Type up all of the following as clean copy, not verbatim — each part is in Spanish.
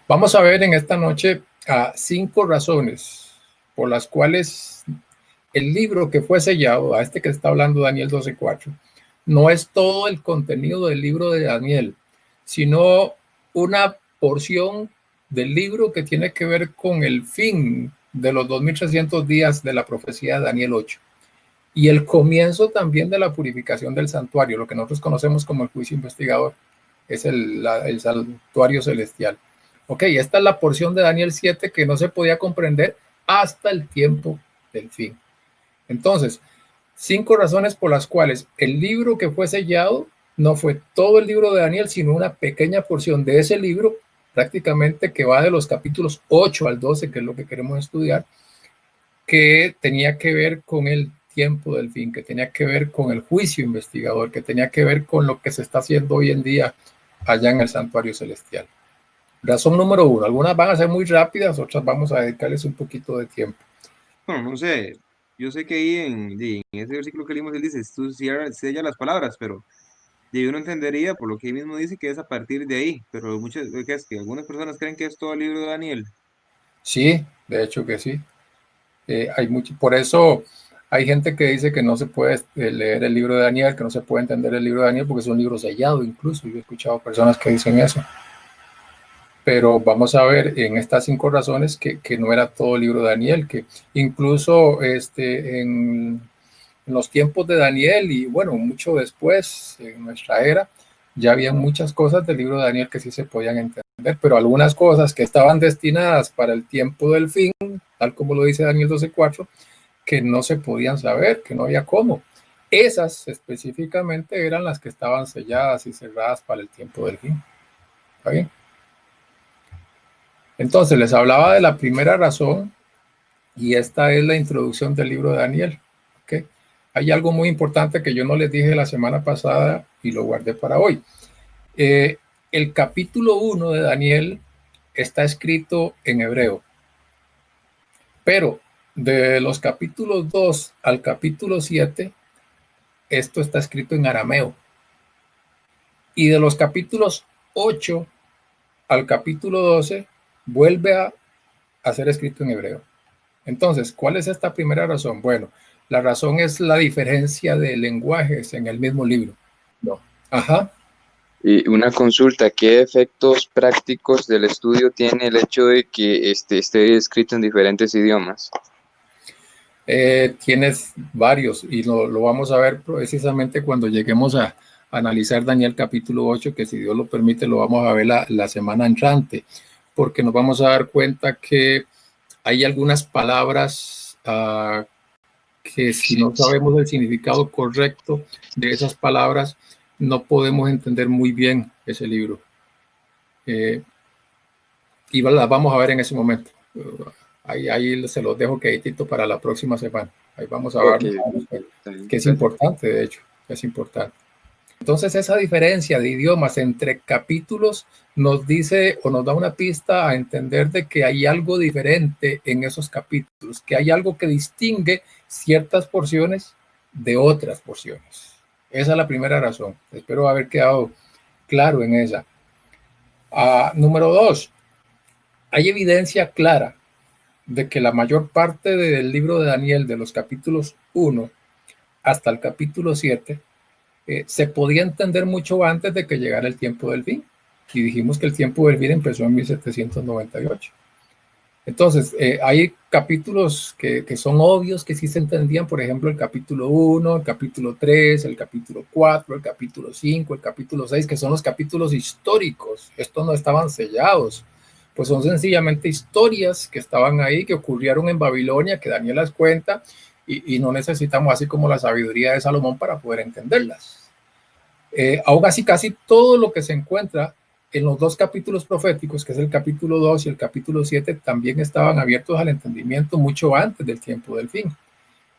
Vamos a ver en esta noche 5 razones por las cuales el libro que fue sellado, a este que está hablando Daniel 12:4, no es todo el contenido del libro de Daniel, sino una porción del libro que tiene que ver con el fin de los 2300 días de la profecía de Daniel 8 y el comienzo también de la purificación del santuario, lo que nosotros conocemos como el juicio investigador, es el santuario celestial. Ok, esta es la porción de Daniel 7 que no se podía comprender hasta el tiempo del fin. Entonces, 5 razones por las cuales el libro que fue sellado no fue todo el libro de Daniel, sino una pequeña porción de ese libro, prácticamente que va de los capítulos 8 al 12, que es lo que queremos estudiar, que tenía que ver con el tiempo del fin, que tenía que ver con el juicio investigador, que tenía que ver con lo que se está haciendo hoy en día allá en el santuario celestial. Razón número 1, algunas van a ser muy rápidas, otras vamos a dedicarles un poquito de tiempo. Bueno, no sé, yo sé que ahí en ese versículo que leímos, él dice, tú sella las palabras, pero uno entendería por lo que él mismo dice que es a partir de ahí, pero que es que algunas personas creen que es todo el libro de Daniel. Sí, de hecho que sí. Hay mucho, por eso hay gente que dice que no se puede leer el libro de Daniel, que no se puede entender el libro de Daniel porque es un libro sellado, incluso yo he escuchado personas que dicen eso. Pero vamos a ver en estas 5 razones que no era todo el libro de Daniel, que incluso en los tiempos de Daniel y bueno, mucho después, en nuestra era, ya había muchas cosas del libro de Daniel que sí se podían entender, pero algunas cosas que estaban destinadas para el tiempo del fin, tal como lo dice Daniel 12:4, que no se podían saber, que no había cómo. Esas específicamente eran las que estaban selladas y cerradas para el tiempo del fin. ¿Está bien? Entonces les hablaba de la primera razón y esta es la introducción del libro de Daniel. ¿Okay? Hay algo muy importante que yo no les dije la semana pasada y lo guardé para hoy. El capítulo 1 de Daniel está escrito en hebreo, pero de los capítulos 2 al capítulo 7, esto está escrito en arameo. Y de los capítulos 8 al capítulo 12, vuelve a ser escrito en hebreo. Entonces, ¿cuál es esta primera razón? Bueno, la razón es la diferencia de lenguajes en el mismo libro. No. Ajá. Y una consulta, ¿qué efectos prácticos del estudio tiene el hecho de que esté escrito en diferentes idiomas? Tienes varios y lo vamos a ver precisamente cuando lleguemos a analizar Daniel capítulo 8, que si Dios lo permite lo vamos a ver la semana entrante, porque nos vamos a dar cuenta que hay algunas palabras que si no sabemos el significado correcto de esas palabras, no podemos entender muy bien ese libro. Y las vamos a ver en ese momento. Ahí se los dejo queditito para la próxima semana. Ahí vamos a ver, que es importante, de hecho, es importante. Entonces, esa diferencia de idiomas entre capítulos nos dice o nos da una pista a entender de que hay algo diferente en esos capítulos, que hay algo que distingue ciertas porciones de otras porciones. Esa es la primera razón. Espero haber quedado claro en esa. Número 2, hay evidencia clara de que la mayor parte del libro de Daniel, de los capítulos 1 hasta el capítulo 7, se podía entender mucho antes de que llegara el tiempo del fin. Y dijimos que el tiempo del fin empezó en 1798. Entonces, hay capítulos que son obvios, que sí se entendían, por ejemplo, el capítulo 1, el capítulo 3, el capítulo 4, el capítulo 5, el capítulo 6, que son los capítulos históricos. Estos no estaban sellados, pues son sencillamente historias que estaban ahí, que ocurrieron en Babilonia, que Daniel las cuenta, y no necesitamos así como la sabiduría de Salomón para poder entenderlas. Aún así, casi todo lo que se encuentra en los 2 capítulos proféticos, que es el capítulo 2 y el capítulo 7, también estaban abiertos al entendimiento mucho antes del tiempo del fin.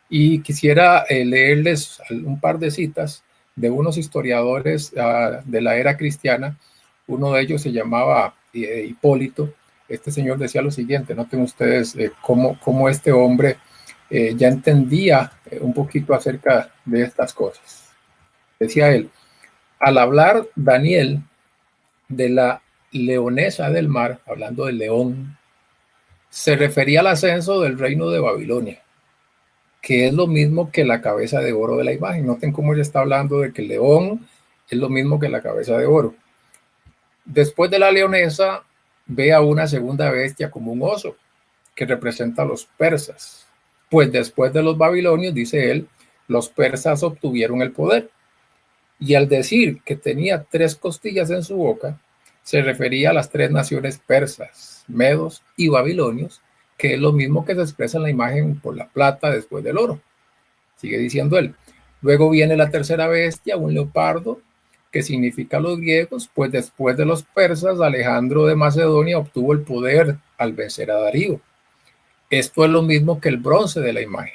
Y quisiera leerles un par de citas de unos historiadores de la era cristiana. Uno de ellos se llamaba Hipólito. Este señor decía lo siguiente, noten ustedes cómo este hombre ya entendía un poquito acerca de estas cosas. Decía él, al hablar Daniel de la leonesa del mar, hablando del león, se refería al ascenso del reino de Babilonia, que es lo mismo que la cabeza de oro de la imagen. Noten cómo ella está hablando de que el león es lo mismo que la cabeza de oro. Después de la leonesa, ve a una segunda bestia como un oso, que representa a los persas. Pues después de los babilonios, dice él, los persas obtuvieron el poder. Y al decir que tenía 3 costillas en su boca, se refería a las 3 naciones persas, medos y babilonios, que es lo mismo que se expresa en la imagen por la plata después del oro. Sigue diciendo él. Luego viene la tercera bestia, un leopardo, que significa a los griegos, pues después de los persas, Alejandro de Macedonia obtuvo el poder al vencer a Darío. Esto es lo mismo que el bronce de la imagen.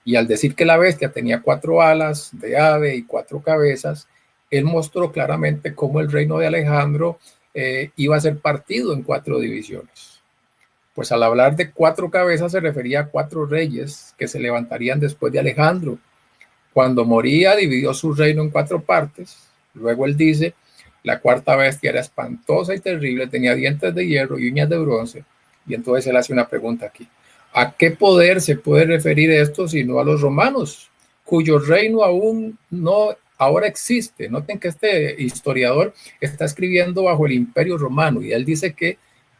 Y al decir que la bestia tenía 4 alas de ave y 4 cabezas, él mostró claramente cómo el reino de Alejandro iba a ser partido en 4 divisiones. Pues al hablar de 4 cabezas se refería a 4 reyes que se levantarían después de Alejandro. Cuando moría, dividió su reino en 4 partes. Luego él dice, la cuarta bestia era espantosa y terrible, tenía dientes de hierro y uñas de bronce. Y entonces él hace una pregunta aquí. ¿A qué poder se puede referir esto sino a los romanos, cuyo reino aún no ahora existe? Noten que este historiador está escribiendo bajo el Imperio Romano y él dice que,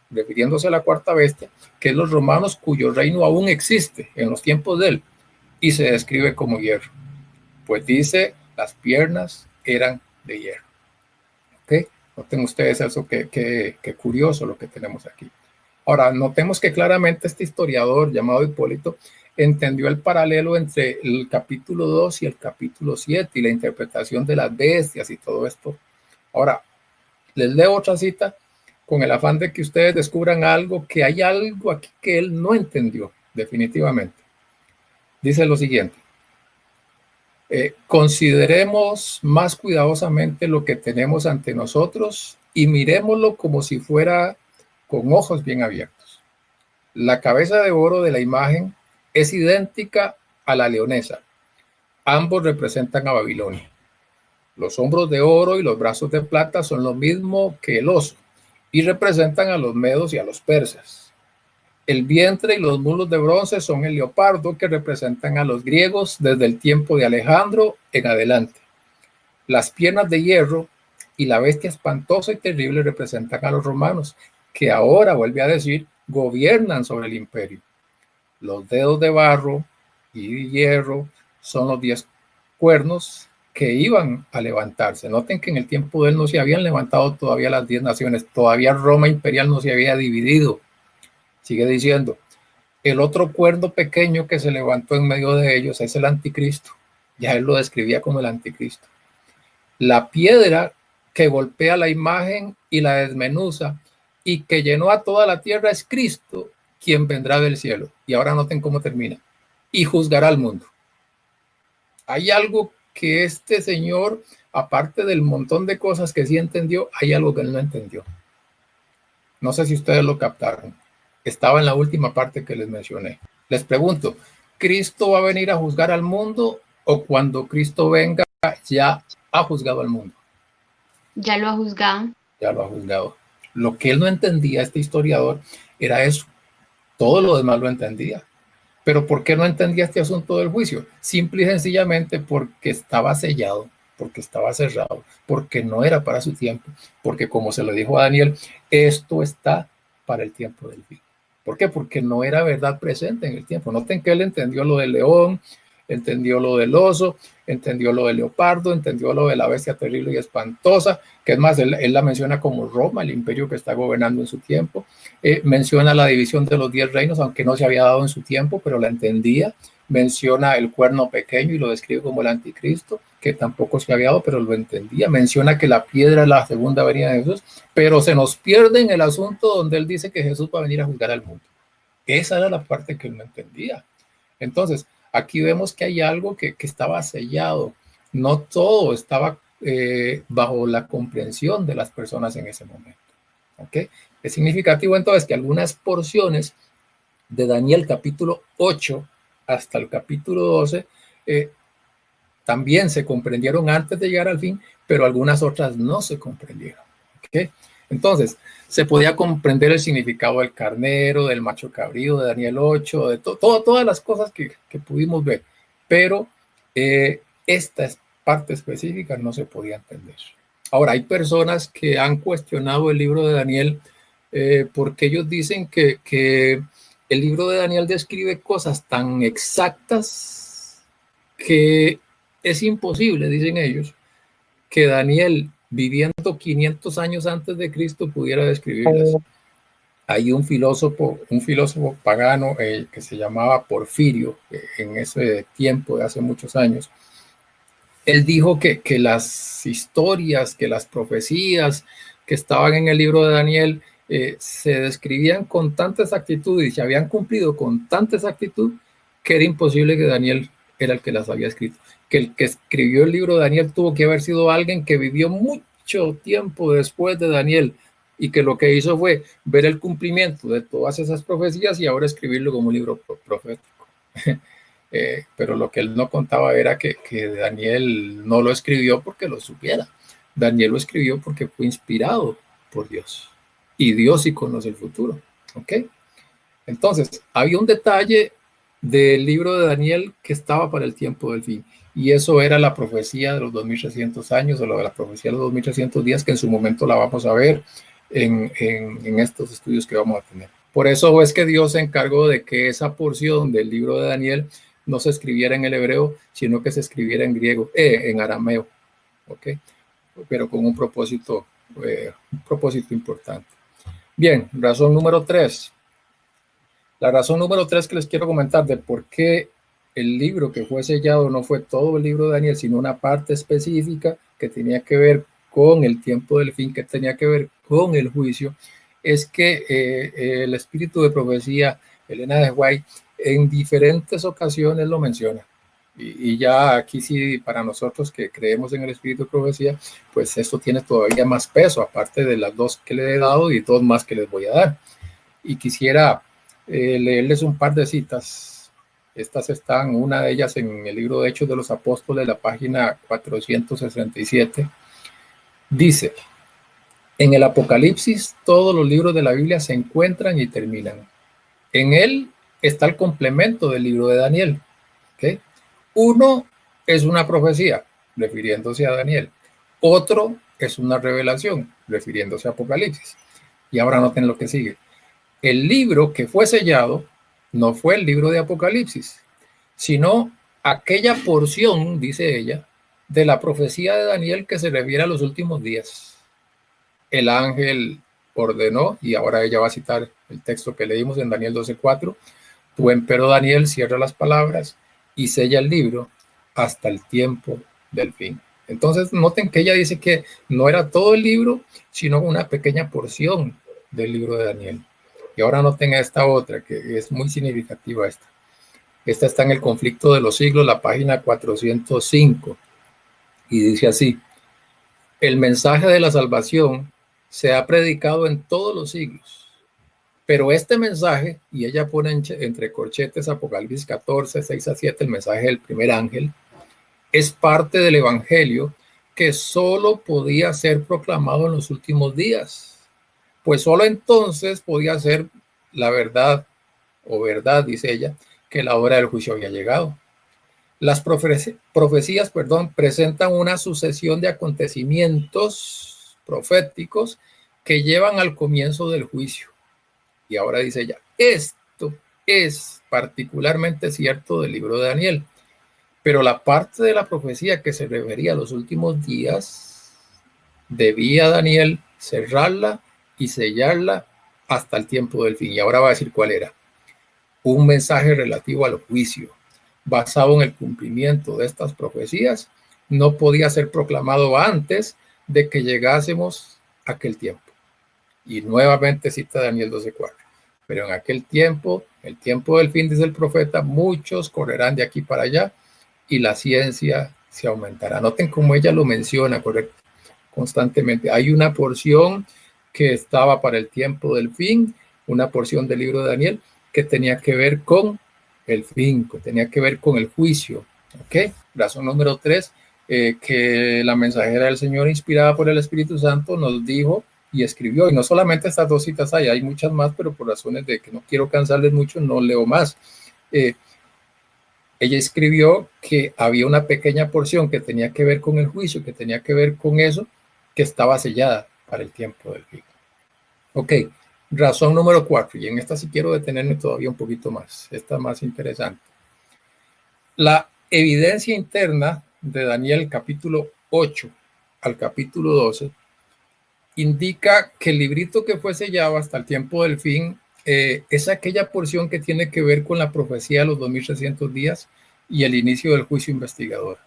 refiriéndose a la cuarta bestia, que es los romanos cuyo reino aún existe en los tiempos de él y se describe como hierro. Pues dice, las piernas eran de hierro. ¿Ok? Noten ustedes eso, que curioso lo que tenemos aquí. Ahora, notemos que claramente este historiador llamado Hipólito entendió el paralelo entre el capítulo 2 y el capítulo 7 y la interpretación de las bestias y todo esto. Ahora, les leo otra cita con el afán de que ustedes descubran algo, que hay algo aquí que él no entendió definitivamente. Dice lo siguiente. Consideremos más cuidadosamente lo que tenemos ante nosotros y miremoslo como si fuera con ojos bien abiertos. La cabeza de oro de la imagen es idéntica a la leonesa. Ambos representan a Babilonia. Los hombros de oro y los brazos de plata son lo mismo que el oso y representan a los medos y a los persas. El vientre y los muslos de bronce son el leopardo, que representan a los griegos desde el tiempo de Alejandro en adelante. Las piernas de hierro y la bestia espantosa y terrible representan a los romanos, que ahora, vuelve a decir, gobiernan sobre el imperio. Los dedos de barro y hierro son los 10 cuernos que iban a levantarse. Noten que en el tiempo de él no se habían levantado todavía las 10 naciones, todavía Roma imperial no se había dividido. Sigue diciendo, el otro cuerno pequeño que se levantó en medio de ellos es el anticristo. Ya él lo describía como el anticristo. La piedra que golpea la imagen y la desmenuza y que llenó a toda la tierra es Cristo, quien vendrá del cielo. Y ahora noten cómo termina. Y juzgará al mundo. Hay algo que este señor, aparte del montón de cosas que sí entendió, hay algo que él no entendió. No sé si ustedes lo captaron. Estaba en la última parte que les mencioné. Les pregunto, ¿Cristo va a venir a juzgar al mundo o cuando Cristo venga ya ha juzgado al mundo? Ya lo ha juzgado. Ya lo ha juzgado. Lo que él no entendía, este historiador, era eso. Todo lo demás lo entendía. Pero ¿por qué no entendía este asunto del juicio? Simple y sencillamente porque estaba sellado, porque estaba cerrado, porque no era para su tiempo, porque como se lo dijo a Daniel, esto está para el tiempo del fin. ¿Por qué? Porque no era verdad presente en el tiempo. Noten que él entendió lo del león, entendió lo del oso, entendió lo del leopardo, entendió lo de la bestia terrible y espantosa, que es más, él la menciona como Roma, el imperio que está gobernando en su tiempo. Menciona la división de los 10 reinos, aunque no se había dado en su tiempo, pero la entendía. Menciona el cuerno pequeño y lo describe como el anticristo, que tampoco se había dado, pero lo entendía. Menciona que la piedra es la segunda venida de Jesús, pero se nos pierde en el asunto donde él dice que Jesús va a venir a juzgar al mundo. Esa era la parte que él no entendía. Entonces, aquí vemos que hay algo que estaba sellado. No todo estaba bajo la comprensión de las personas en ese momento. ¿Okay? Es significativo entonces que algunas porciones de Daniel capítulo 8 hasta el capítulo 12 también se comprendieron antes de llegar al fin, pero algunas otras no se comprendieron. ¿Okay? Entonces, se podía comprender el significado del carnero, del macho cabrío, de Daniel 8, de todas las cosas que pudimos ver, pero esta parte específica no se podía entender. Ahora, hay personas que han cuestionado el libro de Daniel porque ellos dicen que el libro de Daniel describe cosas tan exactas que es imposible, dicen ellos, que Daniel, viviendo 500 años antes de Cristo, pudiera describirlas. Hay un filósofo pagano que se llamaba Porfirio, en ese tiempo de hace muchos años. Él dijo que las historias, que las profecías que estaban en el libro de Daniel se describían con tanta exactitud y se habían cumplido con tanta exactitud que era imposible que Daniel era el que las había escrito. Que el que escribió el libro de Daniel tuvo que haber sido alguien que vivió mucho tiempo después de Daniel y que lo que hizo fue ver el cumplimiento de todas esas profecías y ahora escribirlo como un libro profético. Pero lo que él no contaba era que Daniel no lo escribió porque lo supiera. Daniel lo escribió porque fue inspirado por Dios. Y Dios sí conoce el futuro. ¿Ok? Entonces, había un detalle del libro de Daniel que estaba para el tiempo del fin. Y eso era la profecía de los 2300 años o la profecía de los 2300 días, que en su momento la vamos a ver en estos estudios que vamos a tener. Por eso es que Dios se encargó de que esa porción del libro de Daniel no se escribiera en el hebreo, sino que se escribiera en griego, en arameo. ¿Ok? Pero con un propósito importante. Bien, razón número 3. La razón número 3 que les quiero comentar de por qué el libro que fue sellado no fue todo el libro de Daniel, sino una parte específica que tenía que ver con el tiempo del fin, que tenía que ver con el juicio, es que el espíritu de profecía, Elena de White, en diferentes ocasiones lo menciona. Y ya aquí sí, para nosotros que creemos en el espíritu de profecía, pues esto tiene todavía más peso, aparte de las 2 que le he dado y 2 más que les voy a dar. Y quisiera leerles un par de citas. Estas están, una de ellas en el libro de Hechos de los Apóstoles, la página 467. Dice: en el Apocalipsis todos los libros de la Biblia se encuentran y terminan. En él está el complemento del libro de Daniel. ¿Okay? Uno es una profecía, refiriéndose a Daniel. Otro es una revelación, refiriéndose a Apocalipsis. Y ahora noten lo que sigue. El libro que fue sellado no fue el libro de Apocalipsis, sino aquella porción, dice ella, de la profecía de Daniel que se refiere a los últimos días. El ángel ordenó, y ahora ella va a citar el texto que leímos en Daniel 12:4, tu empero Daniel cierra las palabras y sella el libro hasta el tiempo del fin. Entonces noten que ella dice que no era todo el libro, sino una pequeña porción del libro de Daniel. Y ahora noten esta otra, que es muy significativa esta. Esta está en el Conflicto de los Siglos, la página 405. Y dice así: el mensaje de la salvación se ha predicado en todos los siglos. Pero este mensaje, y ella pone entre corchetes Apocalipsis 14, 6-7, el mensaje del primer ángel, es parte del evangelio que solo podía ser proclamado en los últimos días. Pues solo entonces podía ser la verdad, o verdad, dice ella, que la hora del juicio había llegado. Las profecías, presentan una sucesión de acontecimientos proféticos que llevan al comienzo del juicio. Y ahora dice ella, esto es particularmente cierto del libro de Daniel, pero la parte de la profecía que se refería a los últimos días, debía Daniel cerrarla y sellarla hasta el tiempo del fin. Y ahora va a decir cuál era. Un mensaje relativo al juicio, basado en el cumplimiento de estas profecías, no podía ser proclamado antes de que llegásemos a aquel tiempo. Y nuevamente cita Daniel 12:4. Pero en aquel tiempo, el tiempo del fin, dice el profeta, muchos correrán de aquí para allá y la ciencia se aumentará. Noten cómo ella lo menciona constantemente. Hay una porción que estaba para el tiempo del fin, una porción del libro de Daniel que tenía que ver con el fin, que tenía que ver con el juicio. ¿Ok? Razón número 3, que la mensajera del Señor, inspirada por el Espíritu Santo, nos dijo y escribió, y no solamente estas 2 citas hay muchas más, pero por razones de que no quiero cansarles mucho, no leo más. Ella escribió que había una pequeña porción que tenía que ver con el juicio, que tenía que ver con eso, que estaba sellada para el tiempo del fin. Ok, razón número 4, y en esta sí quiero detenerme todavía un poquito más, esta más interesante. La evidencia interna de Daniel capítulo 8 al capítulo 12 indica que el librito que fue sellado hasta el tiempo del fin es aquella porción que tiene que ver con la profecía de los 2300 días y el inicio del juicio investigador.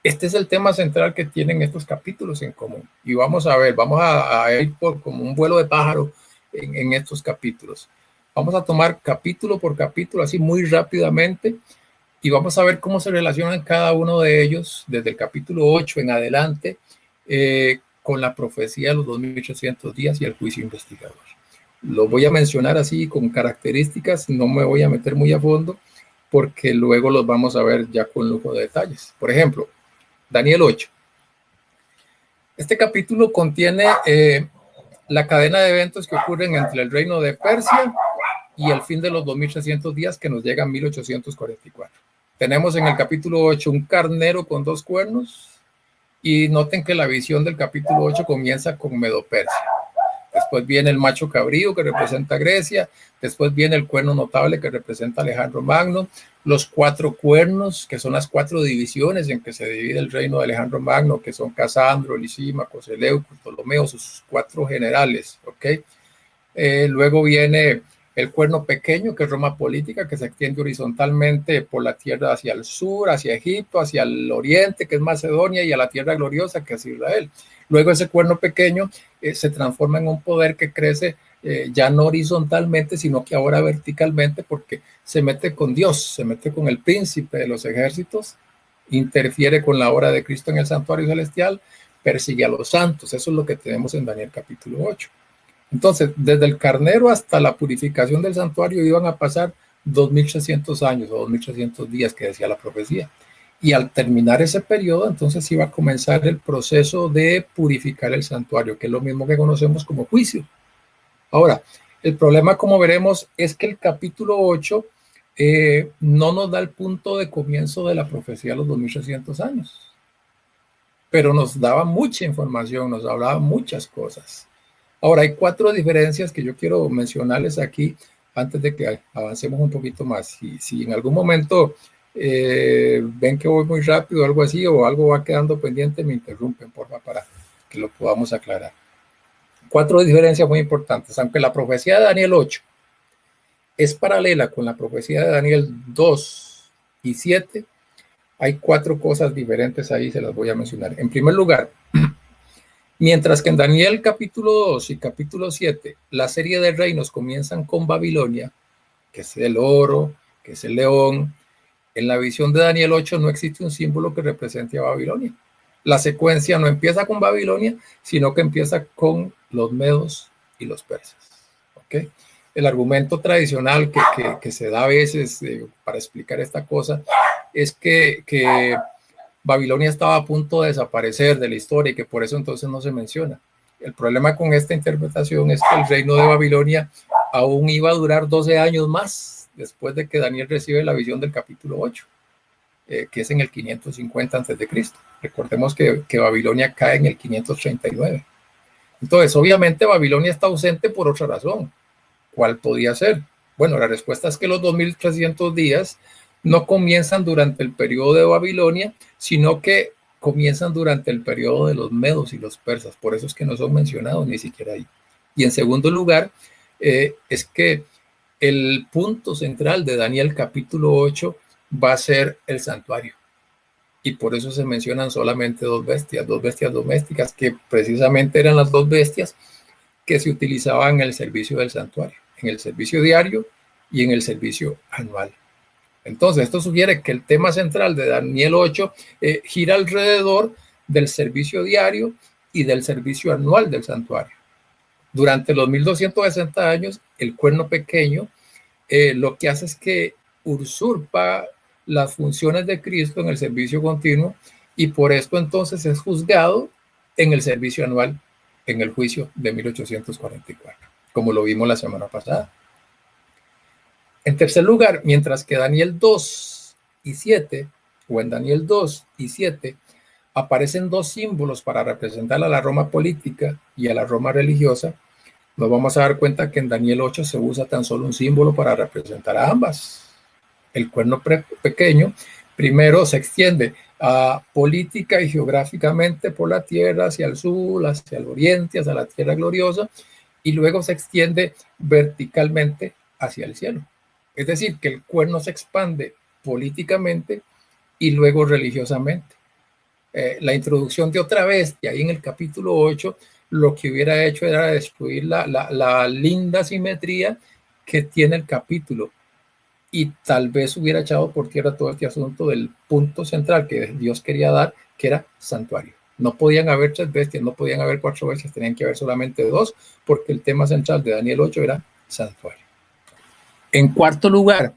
Este es el tema central que tienen estos capítulos en común. Y vamos a ver, vamos a ir por como un vuelo de pájaro en estos capítulos. Vamos a tomar capítulo por capítulo, así muy rápidamente, y vamos a ver cómo se relacionan cada uno de ellos desde el capítulo 8 en adelante con la profecía de los 2300 días y el juicio investigador. Lo voy a mencionar así con características, no me voy a meter muy a fondo porque luego los vamos a ver ya con lujo de detalles. Por ejemplo, Daniel 8. Este capítulo contiene la cadena de eventos que ocurren entre el reino de Persia y el fin de los 2300 días que nos llega a 1844. Tenemos en el capítulo 8 un carnero con 2 cuernos y noten que la visión del capítulo 8 comienza con Medo-Persia. Después viene el macho cabrío que representa Grecia, después viene el cuerno notable que representa Alejandro Magno, los 4 cuernos que son las 4 divisiones en que se divide el reino de Alejandro Magno, que son Casandro, Lisímaco, Seleuco, Ptolomeo, sus 4 generales, ¿ok? Luego viene el cuerno pequeño, que es Roma política, que se extiende horizontalmente por la tierra hacia el sur, hacia Egipto, hacia el oriente, que es Macedonia, y a la tierra gloriosa, que es Israel. Luego ese cuerno pequeño se transforma en un poder que crece ya no horizontalmente, sino que ahora verticalmente, porque se mete con Dios, se mete con el príncipe de los ejércitos, interfiere con la obra de Cristo en el santuario celestial, persigue a los santos. Eso es lo que tenemos en Daniel capítulo 8. Entonces, desde el carnero hasta la purificación del santuario iban a pasar 2300 años o 2300 días que decía la profecía. Y al terminar ese periodo, entonces iba a comenzar el proceso de purificar el santuario, que es lo mismo que conocemos como juicio. Ahora, el problema, como veremos, es que el capítulo 8 no nos da el punto de comienzo de la profecía de los 2300 años, pero nos daba mucha información, nos hablaba muchas cosas. Ahora, hay 4 diferencias que yo quiero mencionarles aquí antes de que avancemos un poquito más. Si en algún momento ven que voy muy rápido o algo así, o algo va quedando pendiente, me interrumpen, porfa, para que lo podamos aclarar. 4 diferencias muy importantes. Aunque la profecía de Daniel 8 es paralela con la profecía de Daniel 2 y 7, hay 4 cosas diferentes ahí, se las voy a mencionar. En primer lugar, mientras que en Daniel capítulo 2 y capítulo 7, la serie de reinos comienzan con Babilonia, que es el oro, que es el león, en la visión de Daniel 8 no existe un símbolo que represente a Babilonia. La secuencia no empieza con Babilonia, sino que empieza con los medos y los persas. ¿Okay? El argumento tradicional que se da a veces para explicar esta cosa es que Babilonia estaba a punto de desaparecer de la historia y que por eso entonces no se menciona. El problema con esta interpretación es que el reino de Babilonia aún iba a durar 12 años más después de que Daniel recibe la visión del capítulo 8, que es en el 550 a.C. Recordemos que Babilonia cae en el 539. Entonces, obviamente, Babilonia está ausente por otra razón. ¿Cuál podía ser? Bueno, la respuesta es que los 2300 días no comienzan durante el periodo de Babilonia, sino que comienzan durante el periodo de los medos y los persas. Por eso es que no son mencionados ni siquiera ahí. Y en segundo lugar, es que el punto central de Daniel capítulo 8 va a ser el santuario. Y por eso se mencionan solamente 2 bestias domésticas, que precisamente eran las 2 bestias que se utilizaban en el servicio del santuario, en el servicio diario y en el servicio anual. Entonces, esto sugiere que el tema central de Daniel 8 gira alrededor del servicio diario y del servicio anual del santuario. Durante los 1260 años, el cuerno pequeño lo que hace es que usurpa las funciones de Cristo en el servicio continuo y por esto entonces es juzgado en el servicio anual en el juicio de 1844, como lo vimos la semana pasada. En tercer lugar, mientras que Daniel 2 y 7, o en Daniel 2 y 7, aparecen dos símbolos para representar a la Roma política y a la Roma religiosa, nos vamos a dar cuenta que en Daniel 8 se usa tan solo un símbolo para representar a ambas. El cuerno pequeño primero se extiende política y geográficamente por la tierra hacia el sur, hacia el oriente, hacia la tierra gloriosa, y luego se extiende verticalmente hacia el cielo. Es decir, que el cuerno se expande políticamente y luego religiosamente. La introducción de otra vez, y ahí en el capítulo 8, lo que hubiera hecho era destruir la linda simetría que tiene el capítulo, y tal vez hubiera echado por tierra todo este asunto del punto central que Dios quería dar, que era santuario. No podían haber 3 bestias, no podían haber 4 bestias, tenían que haber solamente 2, porque el tema central de Daniel 8 era santuario. En cuarto lugar,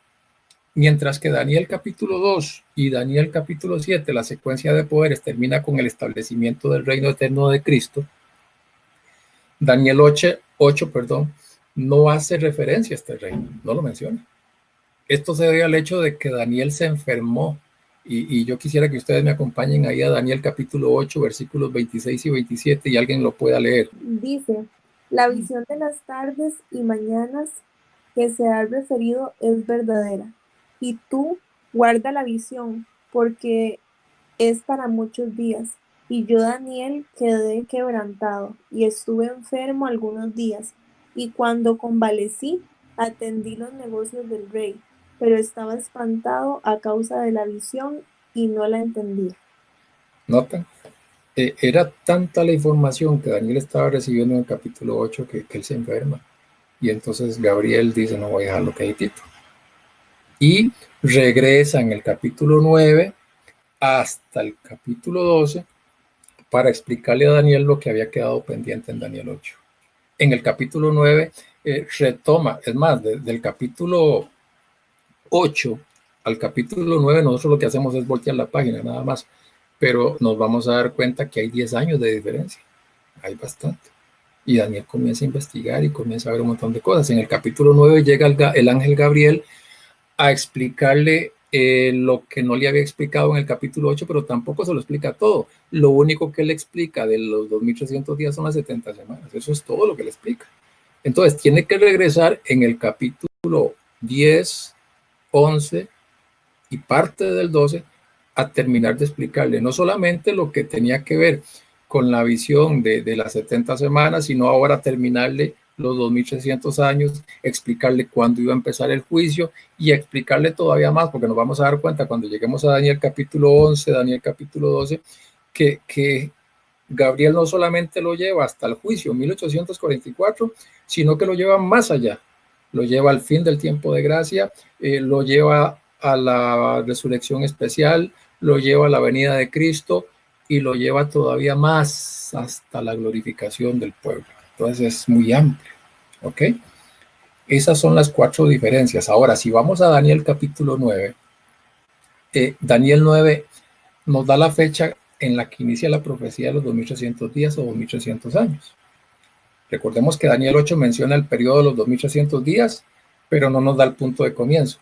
mientras que Daniel capítulo 2 y Daniel capítulo 7, la secuencia de poderes termina con el establecimiento del reino eterno de Cristo, Daniel 8, no hace referencia a este reino, no lo menciona. Esto se debe al hecho de que Daniel se enfermó, y yo quisiera que ustedes me acompañen ahí a Daniel capítulo 8, versículos 26 y 27, y alguien lo pueda leer. Dice, la visión de las tardes y mañanas que se ha referido es verdadera, y tú guarda la visión, porque es para muchos días. Y yo, Daniel, quedé quebrantado, y estuve enfermo algunos días, y cuando convalecí, atendí los negocios del rey, pero estaba espantado a causa de la visión y no la entendía. ¿Notan? Era tanta la información que Daniel estaba recibiendo en el capítulo 8 que él se enferma. Y entonces Gabriel dice, no voy a dejarlo quietito. Y regresa en el capítulo 9 hasta el capítulo 12 para explicarle a Daniel lo que había quedado pendiente en Daniel 8. En el capítulo 9 retoma, es más, del capítulo 8 al capítulo 9, nosotros lo que hacemos es voltear la página nada más, pero nos vamos a dar cuenta que hay 10 años de diferencia, hay bastante. Y Daniel comienza a investigar y comienza a ver un montón de cosas. En el capítulo 9 llega el ángel Gabriel a explicarle lo que no le había explicado en el capítulo 8, pero tampoco se lo explica todo. Lo único que le explica de los 2300 días son las 70 semanas. Eso es todo lo que le explica. Entonces tiene que regresar en el capítulo 10, 11 y parte del 12 a terminar de explicarle no solamente lo que tenía que ver con la visión de las 70 semanas, sino ahora terminarle los 2300 años, explicarle cuándo iba a empezar el juicio y explicarle todavía más, porque nos vamos a dar cuenta cuando lleguemos a Daniel capítulo 11, Daniel capítulo 12, que Gabriel no solamente lo lleva hasta el juicio 1844, sino que lo lleva más allá, lo lleva al fin del tiempo de gracia, lo lleva a la resurrección especial, lo lleva a la venida de Cristo y lo lleva todavía más hasta la glorificación del pueblo. Entonces es muy amplio, ¿ok? Esas son las 4 diferencias. Ahora, si vamos a Daniel capítulo 9, Daniel 9 nos da la fecha en la que inicia la profecía de los 2300 días o 2300 años. Recordemos que Daniel 8 menciona el periodo de los 2300 días, pero no nos da el punto de comienzo.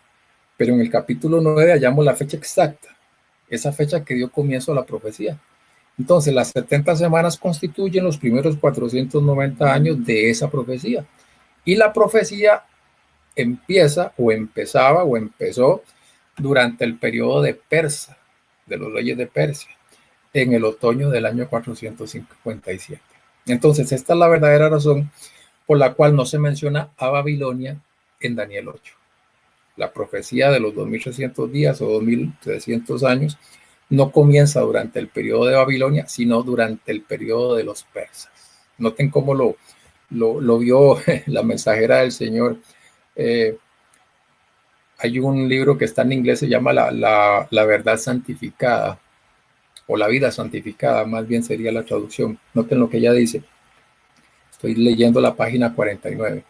Pero en el capítulo 9 hallamos la fecha exacta, esa fecha que dio comienzo a la profecía. Entonces, las 70 semanas constituyen los primeros 490 años de esa profecía. Y la profecía empieza o empezaba o empezó durante el periodo de Persa, de los reyes de Persia, en el otoño del año 457. Entonces, esta es la verdadera razón por la cual no se menciona a Babilonia en Daniel 8. La profecía de los 2300 días o 2300 años no comienza durante el periodo de Babilonia, sino durante el periodo de los persas. Noten cómo lo vio la mensajera del Señor. Hay un libro que está en inglés, se llama la verdad santificada, o la vida santificada, más bien sería la traducción. Noten lo que ella dice. Estoy leyendo la página 49.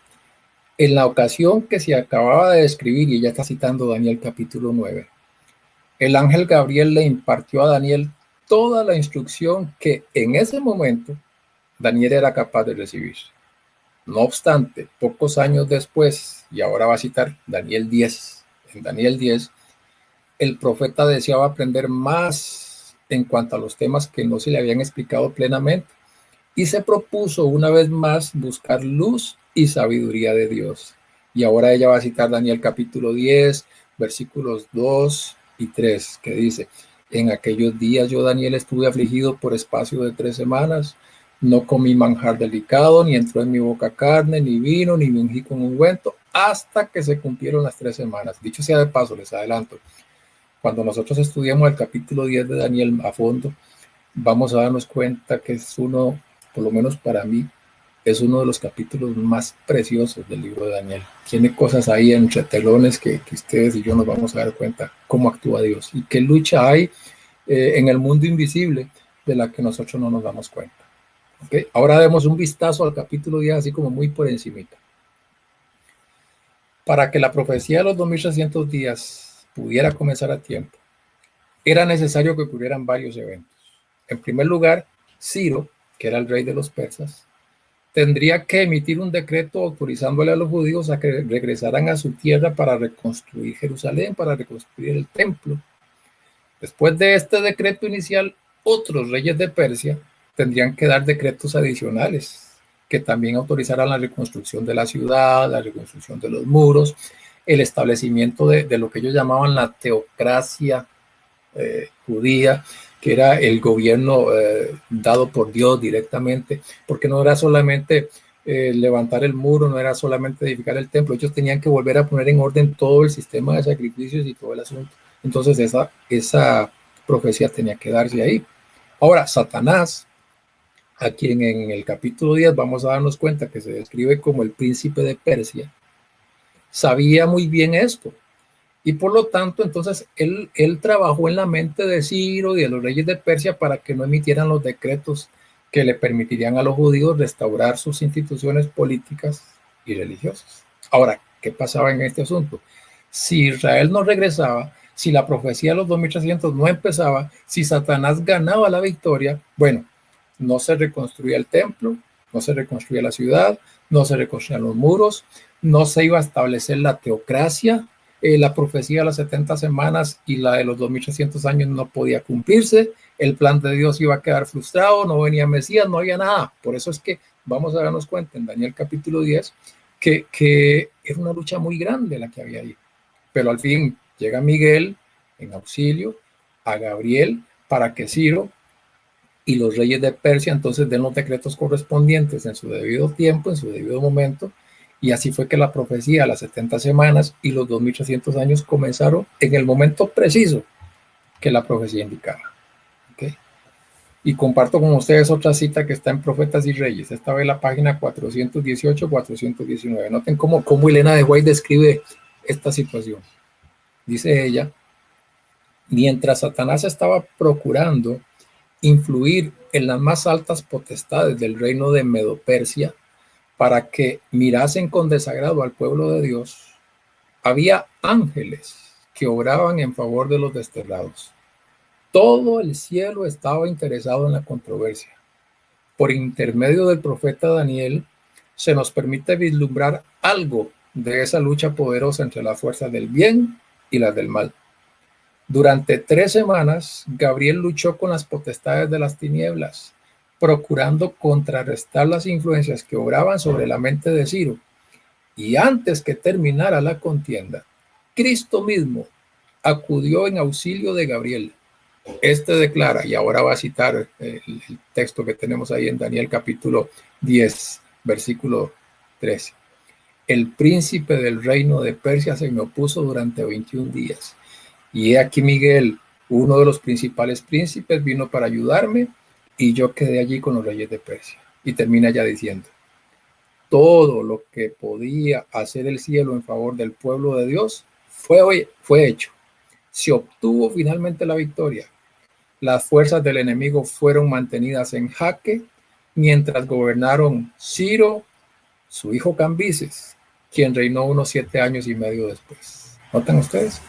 En la ocasión que se acababa de describir, y ella está citando Daniel capítulo 9, el ángel Gabriel le impartió a Daniel toda la instrucción que en ese momento Daniel era capaz de recibir. No obstante, pocos años después, y ahora va a citar Daniel 10, en Daniel 10, el profeta deseaba aprender más en cuanto a los temas que no se le habían explicado plenamente y se propuso una vez más buscar luz y sabiduría de Dios. Y ahora ella va a citar Daniel capítulo 10, versículos 2 y 3, que dice: en aquellos días yo, Daniel, estuve afligido por espacio de 3 semanas. No comí manjar delicado, ni entró en mi boca carne, ni vino, ni me ungí con ungüento, hasta que se cumplieron las 3 semanas. Dicho sea de paso, les adelanto, cuando nosotros estudiamos el capítulo 10 de Daniel a fondo, vamos a darnos cuenta que es uno, por lo menos para mí, es uno de los capítulos más preciosos del libro de Daniel. Tiene cosas ahí entre telones que ustedes y yo nos vamos a dar cuenta cómo actúa Dios y qué lucha hay en el mundo invisible de la que nosotros no nos damos cuenta. ¿Okay? Ahora demos un vistazo al capítulo 10 así como muy por encimita. Para que la profecía de los 2300 días pudiera comenzar a tiempo, era necesario que ocurrieran varios eventos. En primer lugar, Ciro, que era el rey de los persas, tendría que emitir un decreto autorizándole a los judíos a que regresaran a su tierra para reconstruir Jerusalén, para reconstruir el templo. Después de este decreto inicial, otros reyes de Persia tendrían que dar decretos adicionales que también autorizaran la reconstrucción de la ciudad, la reconstrucción de los muros, el establecimiento de lo que ellos llamaban la teocracia judía, que era el gobierno dado por Dios directamente, porque no era solamente levantar el muro, no era solamente edificar el templo, ellos tenían que volver a poner en orden todo el sistema de sacrificios y todo el asunto. Entonces esa profecía tenía que darse ahí. Ahora, Satanás, a quien en el capítulo 10 vamos a darnos cuenta que se describe como el príncipe de Persia, sabía muy bien esto. Y por lo tanto, entonces, él trabajó en la mente de Ciro y de los reyes de Persia para que no emitieran los decretos que le permitirían a los judíos restaurar sus instituciones políticas y religiosas. Ahora, ¿qué pasaba en este asunto? Si Israel no regresaba, si la profecía de los 2300 no empezaba, si Satanás ganaba la victoria, bueno, no se reconstruía el templo, no se reconstruía la ciudad, no se reconstruían los muros, no se iba a establecer la teocracia, la profecía de las 70 semanas y la de los 2300 años no podía cumplirse, el plan de Dios iba a quedar frustrado, no venía Mesías, no había nada. Por eso es que vamos a darnos cuenta en Daniel capítulo 10 que era una lucha muy grande la que había ahí. Pero al fin llega Miguel en auxilio a Gabriel para que Ciro y los reyes de Persia entonces den los decretos correspondientes en su debido tiempo, en su debido momento, y así fue que la profecía, las 70 semanas y los 2300 años comenzaron en el momento preciso que la profecía indicaba. ¿Okay? Y comparto con ustedes otra cita que está en Profetas y Reyes, esta vez la página 418-419. Noten cómo Elena de White describe esta situación. Dice ella: mientras Satanás estaba procurando influir en las más altas potestades del reino de Medo-Persia para que mirasen con desagrado al pueblo de Dios, había ángeles que obraban en favor de los desterrados. Todo el cielo estaba interesado en la controversia. Por intermedio del profeta Daniel, se nos permite vislumbrar algo de esa lucha poderosa entre las fuerzas del bien y las del mal. Durante 3 semanas, Gabriel luchó con las potestades de las tinieblas, procurando contrarrestar las influencias que obraban sobre la mente de Ciro. Y antes que terminara la contienda, Cristo mismo acudió en auxilio de Gabriel. Este declara, y ahora va a citar el texto que tenemos ahí en Daniel capítulo 10, versículo 13. El príncipe del reino de Persia se me opuso durante 21 días. Y he aquí Miguel, uno de los principales príncipes, vino para ayudarme y yo quedé allí con los reyes de Persia. Y termina ya diciendo: todo lo que podía hacer el cielo en favor del pueblo de Dios fue hecho. Se obtuvo finalmente la victoria. Las fuerzas del enemigo fueron mantenidas en jaque mientras gobernaron Ciro, su hijo Cambises, quien reinó unos 7 años y medio después. ¿Notan ustedes?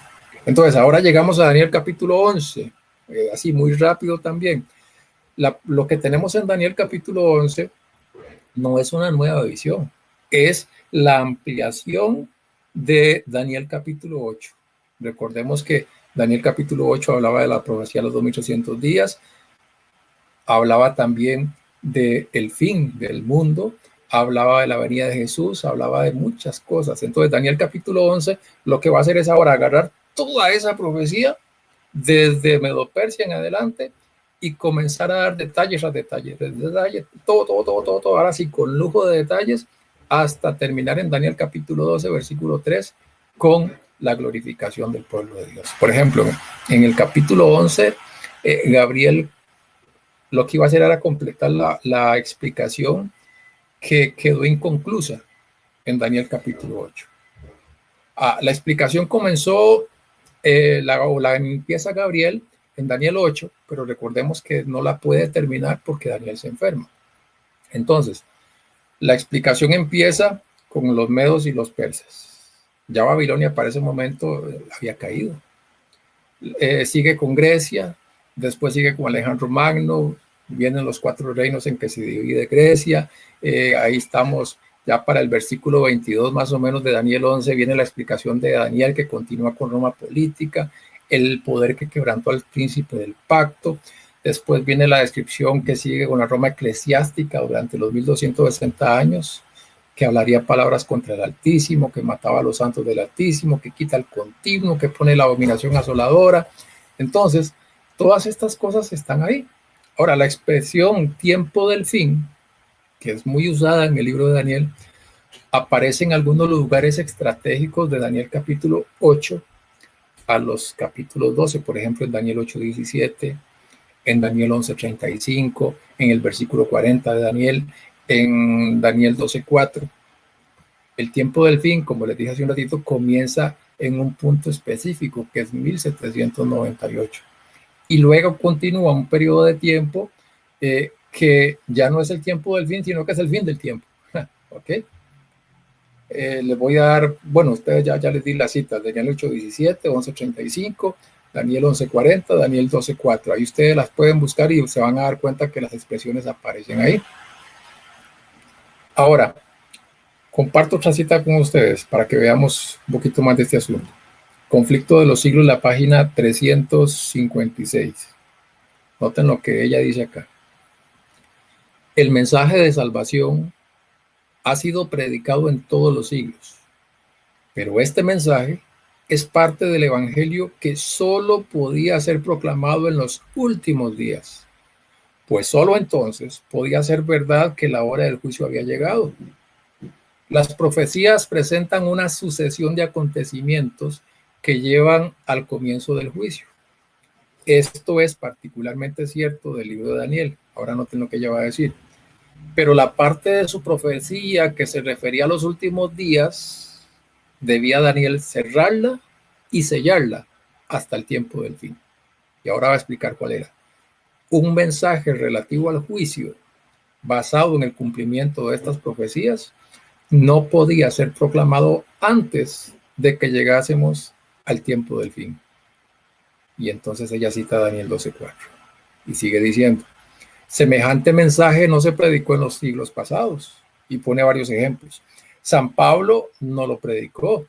Entonces, ahora llegamos a Daniel capítulo 11, así muy rápido también. Lo que tenemos en Daniel capítulo 11 no es una nueva visión, es la ampliación de Daniel capítulo 8. Recordemos que Daniel capítulo 8 hablaba de la profecía de los 2300 días, hablaba también del fin del mundo, hablaba de la venida de Jesús, hablaba de muchas cosas. Entonces Daniel capítulo 11 lo que va a hacer es ahora agarrar toda esa profecía desde Medo-Persia en adelante y comenzar a dar detalles a detalles, todo, ahora sí, con lujo de detalles, hasta terminar en Daniel capítulo 12, versículo 3, con la glorificación del pueblo de Dios. Por ejemplo, en el capítulo 11, Gabriel lo que iba a hacer era completar la explicación que quedó inconclusa en Daniel capítulo 8. La explicación comenzó, la empieza Gabriel en Daniel 8, pero recordemos que no la puede terminar porque Daniel se enferma. Entonces, la explicación empieza con los medos y los persas. Ya Babilonia para ese momento había caído. Sigue con Grecia, después sigue con Alejandro Magno, vienen los 4 reinos en que se divide Grecia. Ahí estamos ya para el versículo 22 más o menos de Daniel 11, viene la explicación de Daniel que continúa con Roma política, el poder que quebrantó al príncipe del pacto. Después viene la descripción que sigue con la Roma eclesiástica durante los 1260 años, que hablaría palabras contra el Altísimo, que mataba a los santos del Altísimo, que quita el continuo, que pone la abominación asoladora. Entonces, todas estas cosas están ahí. Ahora, la expresión tiempo del fin, que es muy usada en el libro de Daniel, aparece en algunos lugares estratégicos de Daniel capítulo 8 a los capítulos 12, por ejemplo, en Daniel 8:17, en Daniel 11:35, en el versículo 40 de Daniel, en Daniel 12:4. El tiempo del fin, como les dije hace un ratito, comienza en un punto específico, que es 1798. Y luego continúa un periodo de tiempo que ya no es el tiempo del fin, sino que es el fin del tiempo. ¿Ok? Les voy a dar, bueno, ustedes ya les di las citas, Daniel 8:17, 11:35, Daniel 11:40, Daniel 12:4. Ahí ustedes las pueden buscar y se van a dar cuenta que las expresiones aparecen ahí. Ahora, comparto otra cita con ustedes para que veamos un poquito más de este asunto. Conflicto de los siglos, la página 356. Noten lo que ella dice acá. El mensaje de salvación ha sido predicado en todos los siglos, pero este mensaje es parte del evangelio que solo podía ser proclamado en los últimos días, pues solo entonces podía ser verdad que la hora del juicio había llegado. Las profecías presentan una sucesión de acontecimientos que llevan al comienzo del juicio. Esto es particularmente cierto del libro de Daniel. Ahora noten lo que ella va a decir. Pero la parte de su profecía que se refería a los últimos días, debía Daniel cerrarla y sellarla hasta el tiempo del fin. Y ahora va a explicar cuál era. Un mensaje relativo al juicio basado en el cumplimiento de estas profecías no podía ser proclamado antes de que llegásemos al tiempo del fin. Y entonces ella cita Daniel 12:4 y sigue diciendo: semejante mensaje no se predicó en los siglos pasados, y pone varios ejemplos. San Pablo no lo predicó.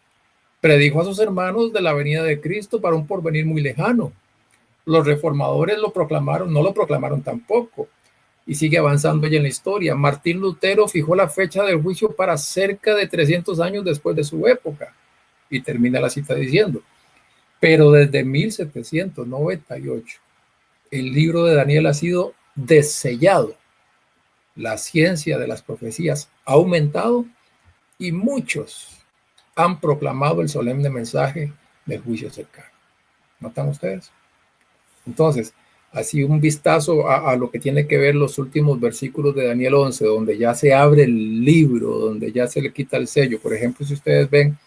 Predijo a sus hermanos de la venida de Cristo para un porvenir muy lejano. Los reformadores lo proclamaron, no lo proclamaron tampoco. Y sigue avanzando ella en la historia. Martín Lutero fijó la fecha del juicio para cerca de 300 años después de su época. Y termina la cita diciendo: pero desde 1798 el libro de Daniel ha sido desellado. La ciencia de las profecías ha aumentado y muchos han proclamado el solemne mensaje del juicio cercano. ¿Notan ustedes? Entonces, así un vistazo a lo que tiene que ver los últimos versículos de Daniel 11, donde ya se abre el libro, donde ya se le quita el sello. Por ejemplo, si ustedes ven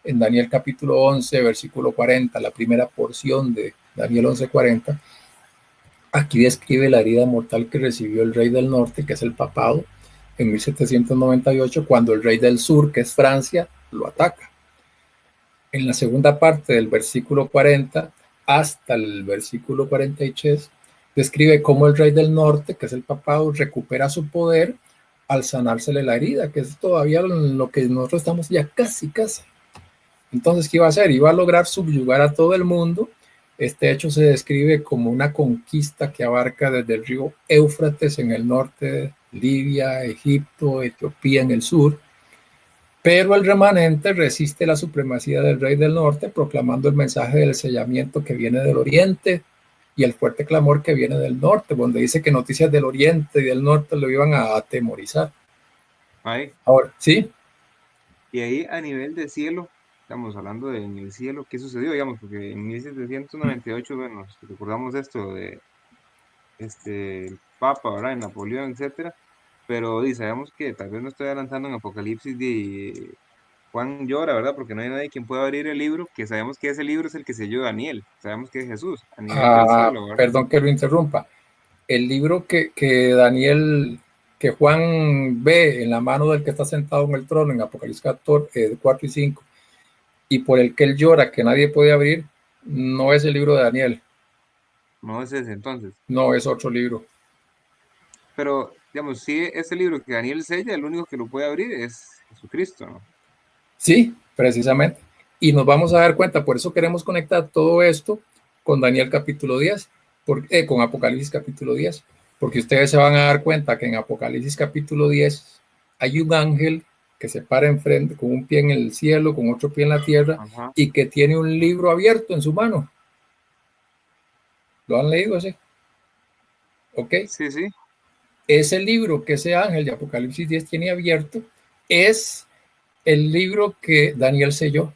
en Daniel capítulo 11, versículo 40, la primera porción de Daniel 11:40, aquí describe la herida mortal que recibió el rey del norte, que es el papado, en 1798, cuando el rey del sur, que es Francia, lo ataca. En la segunda parte del versículo 40 hasta el versículo 43, describe cómo el rey del norte, que es el papado, recupera su poder al sanársele la herida, que es todavía lo que nosotros estamos ya casi. Entonces, ¿qué iba a hacer? Iba a lograr subyugar a todo el mundo. Este hecho se describe como una conquista que abarca desde el río Éufrates en el norte, Libia, Egipto, Etiopía en el sur, pero el remanente resiste la supremacía del rey del norte, proclamando el mensaje del sellamiento que viene del oriente y el fuerte clamor que viene del norte, donde dice que noticias del oriente y del norte lo iban a atemorizar. Ahí. Ahora, ¿sí? Y ahí a nivel de cielo, estamos hablando de en el cielo, ¿qué sucedió? Digamos, porque en 1798, bueno, si recordamos esto de el Papa, ¿verdad? En Napoleón, etcétera, pero sabemos que tal vez no estoy adelantando en Apocalipsis de Juan llora, ¿verdad? Porque no hay nadie quien pueda abrir el libro, que sabemos que ese libro es el que selló Daniel, sabemos que es Jesús, a nivel del cielo, ¿verdad? Perdón que lo interrumpa. El libro que Daniel, que Juan ve en la mano del que está sentado en el trono en Apocalipsis 14, 4 y 5, y por el que él llora, que nadie puede abrir, no es el libro de Daniel. No es ese entonces. No, es otro libro. Pero, digamos, si ese libro que Daniel sella, el único que lo puede abrir es Jesucristo, ¿no? Sí, precisamente. Y nos vamos a dar cuenta, por eso queremos conectar todo esto con Daniel capítulo 10, con Apocalipsis capítulo 10, porque ustedes se van a dar cuenta que en Apocalipsis capítulo 10 hay un ángel que se para enfrente con un pie en el cielo, con otro pie en la tierra, Ajá. y que tiene un libro abierto en su mano. ¿Lo han leído así? ¿Ok? Sí, sí. Ese libro que ese ángel de Apocalipsis 10 tiene abierto es el libro que Daniel selló.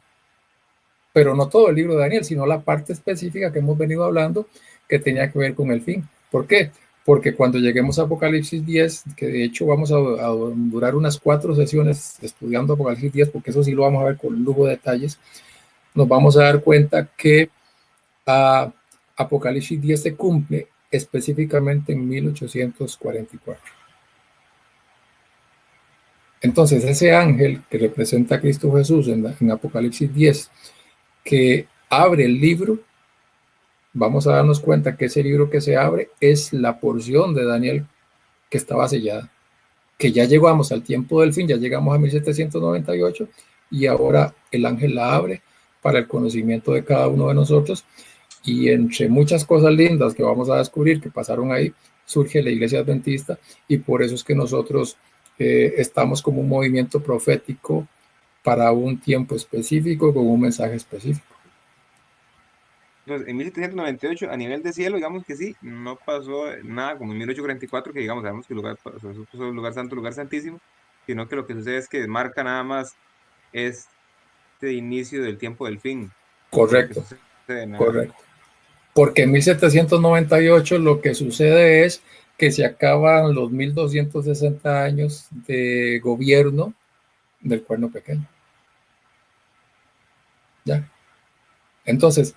Pero no todo el libro de Daniel, sino la parte específica que hemos venido hablando que tenía que ver con el fin. ¿Por qué? Porque cuando lleguemos a Apocalipsis 10, que de hecho vamos a durar unas 4 sesiones estudiando Apocalipsis 10, porque eso sí lo vamos a ver con lujo de detalles, nos vamos a dar cuenta que Apocalipsis 10 se cumple específicamente en 1844. Entonces, ese ángel que representa a Cristo Jesús en Apocalipsis 10, que abre el libro, vamos a darnos cuenta que ese libro que se abre es la porción de Daniel que estaba sellada, que ya llegamos al tiempo del fin, ya llegamos a 1798 y ahora el ángel la abre para el conocimiento de cada uno de nosotros, y entre muchas cosas lindas que vamos a descubrir que pasaron ahí, surge la Iglesia Adventista, y por eso es que nosotros estamos como un movimiento profético para un tiempo específico, con un mensaje específico. Entonces, en 1798, a nivel de cielo, digamos que sí, no pasó nada como en 1844, que digamos, sabemos que el lugar, pasó el lugar santo, lugar santísimo, sino que lo que sucede es que marca nada más este inicio del tiempo del fin. Correcto, correcto. Porque en 1798 lo que sucede es que se acaban los 1260 años de gobierno del Cuerno Pequeño. ¿Ya? Entonces,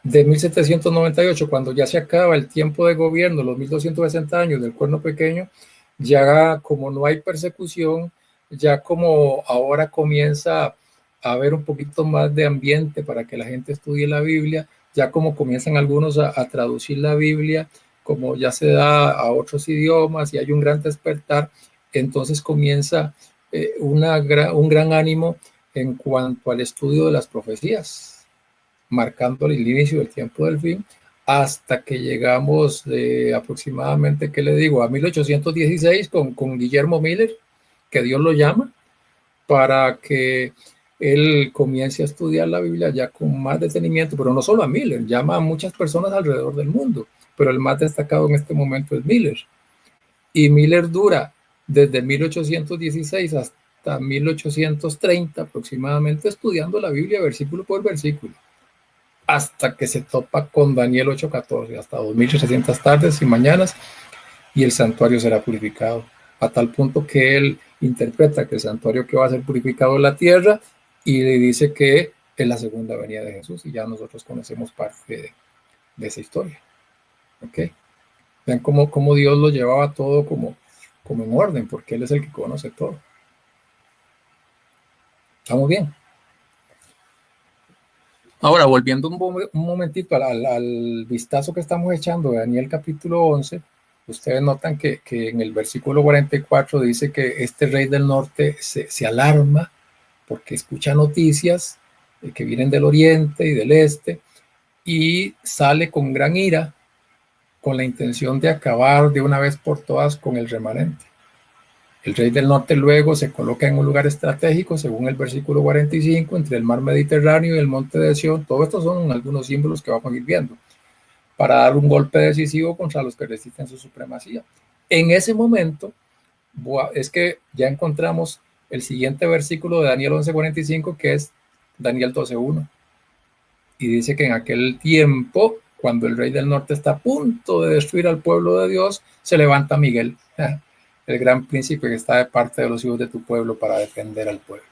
de 1798, cuando ya se acaba el tiempo de gobierno, los 1260 años del Cuerno Pequeño, ya como no hay persecución, ya como ahora comienza a haber un poquito más de ambiente para que la gente estudie la Biblia, ya como comienzan algunos a traducir la Biblia, como ya se da a otros idiomas y hay un gran despertar, entonces comienza un gran ánimo en cuanto al estudio de las profecías, marcando el inicio del tiempo del fin, hasta que llegamos aproximadamente, ¿qué le digo?, a 1816 con Guillermo Miller, que Dios lo llama para que él comience a estudiar la Biblia ya con más detenimiento, pero no solo a Miller, llama a muchas personas alrededor del mundo, pero el más destacado en este momento es Miller. Y Miller dura desde 1816 hasta 1830 aproximadamente estudiando la Biblia versículo por versículo, hasta que se topa con Daniel 8:14, hasta 2300 tardes y mañanas, y el santuario será purificado, a tal punto que él interpreta que el santuario que va a ser purificado es la tierra, y le dice que es la segunda venida de Jesús, y ya nosotros conocemos parte de esa historia. ¿Ok? Vean cómo Dios lo llevaba todo como en orden, porque Él es el que conoce todo. ¿Estamos bien? Ahora, volviendo un momentito al vistazo que estamos echando de Daniel capítulo 11, ustedes notan que en el versículo 44 dice que este rey del norte se alarma porque escucha noticias que vienen del oriente y del este y sale con gran ira con la intención de acabar de una vez por todas con el remanente. El rey del norte luego se coloca en un lugar estratégico, según el versículo 45, entre el mar Mediterráneo y el monte de Sión. Todo esto son algunos símbolos que vamos a ir viendo, para dar un golpe decisivo contra los que resisten su supremacía. En ese momento, es que ya encontramos el siguiente versículo de Daniel 11:45, que es Daniel 12:1. Y dice que en aquel tiempo, cuando el rey del norte está a punto de destruir al pueblo de Dios, se levanta Miguel, el gran príncipe que está de parte de los hijos de tu pueblo para defender al pueblo.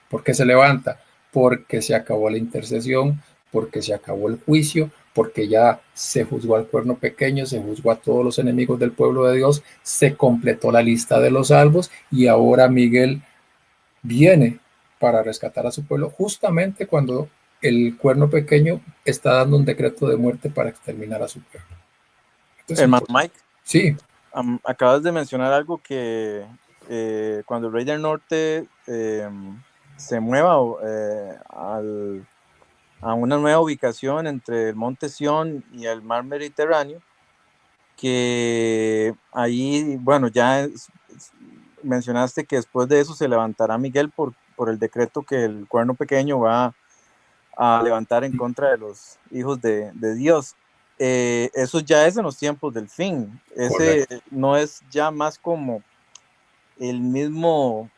¿Por qué se levanta? Porque se acabó la intercesión, porque se acabó el juicio, porque ya se juzgó al cuerno pequeño, se juzgó a todos los enemigos del pueblo de Dios, se completó la lista de los salvos y ahora Miguel viene para rescatar a su pueblo justamente cuando el cuerno pequeño está dando un decreto de muerte para exterminar a su pueblo. Entonces, hermano Mike, sí. Acabas de mencionar algo que cuando el rey del norte se mueva a una nueva ubicación entre el monte Sión y el mar Mediterráneo, que ahí, bueno, ya mencionaste que después de eso se levantará Miguel por el decreto que el cuerno pequeño va a levantar en contra de los hijos de Dios. Eso ya es en los tiempos del fin. Ese no es ya más como el mismo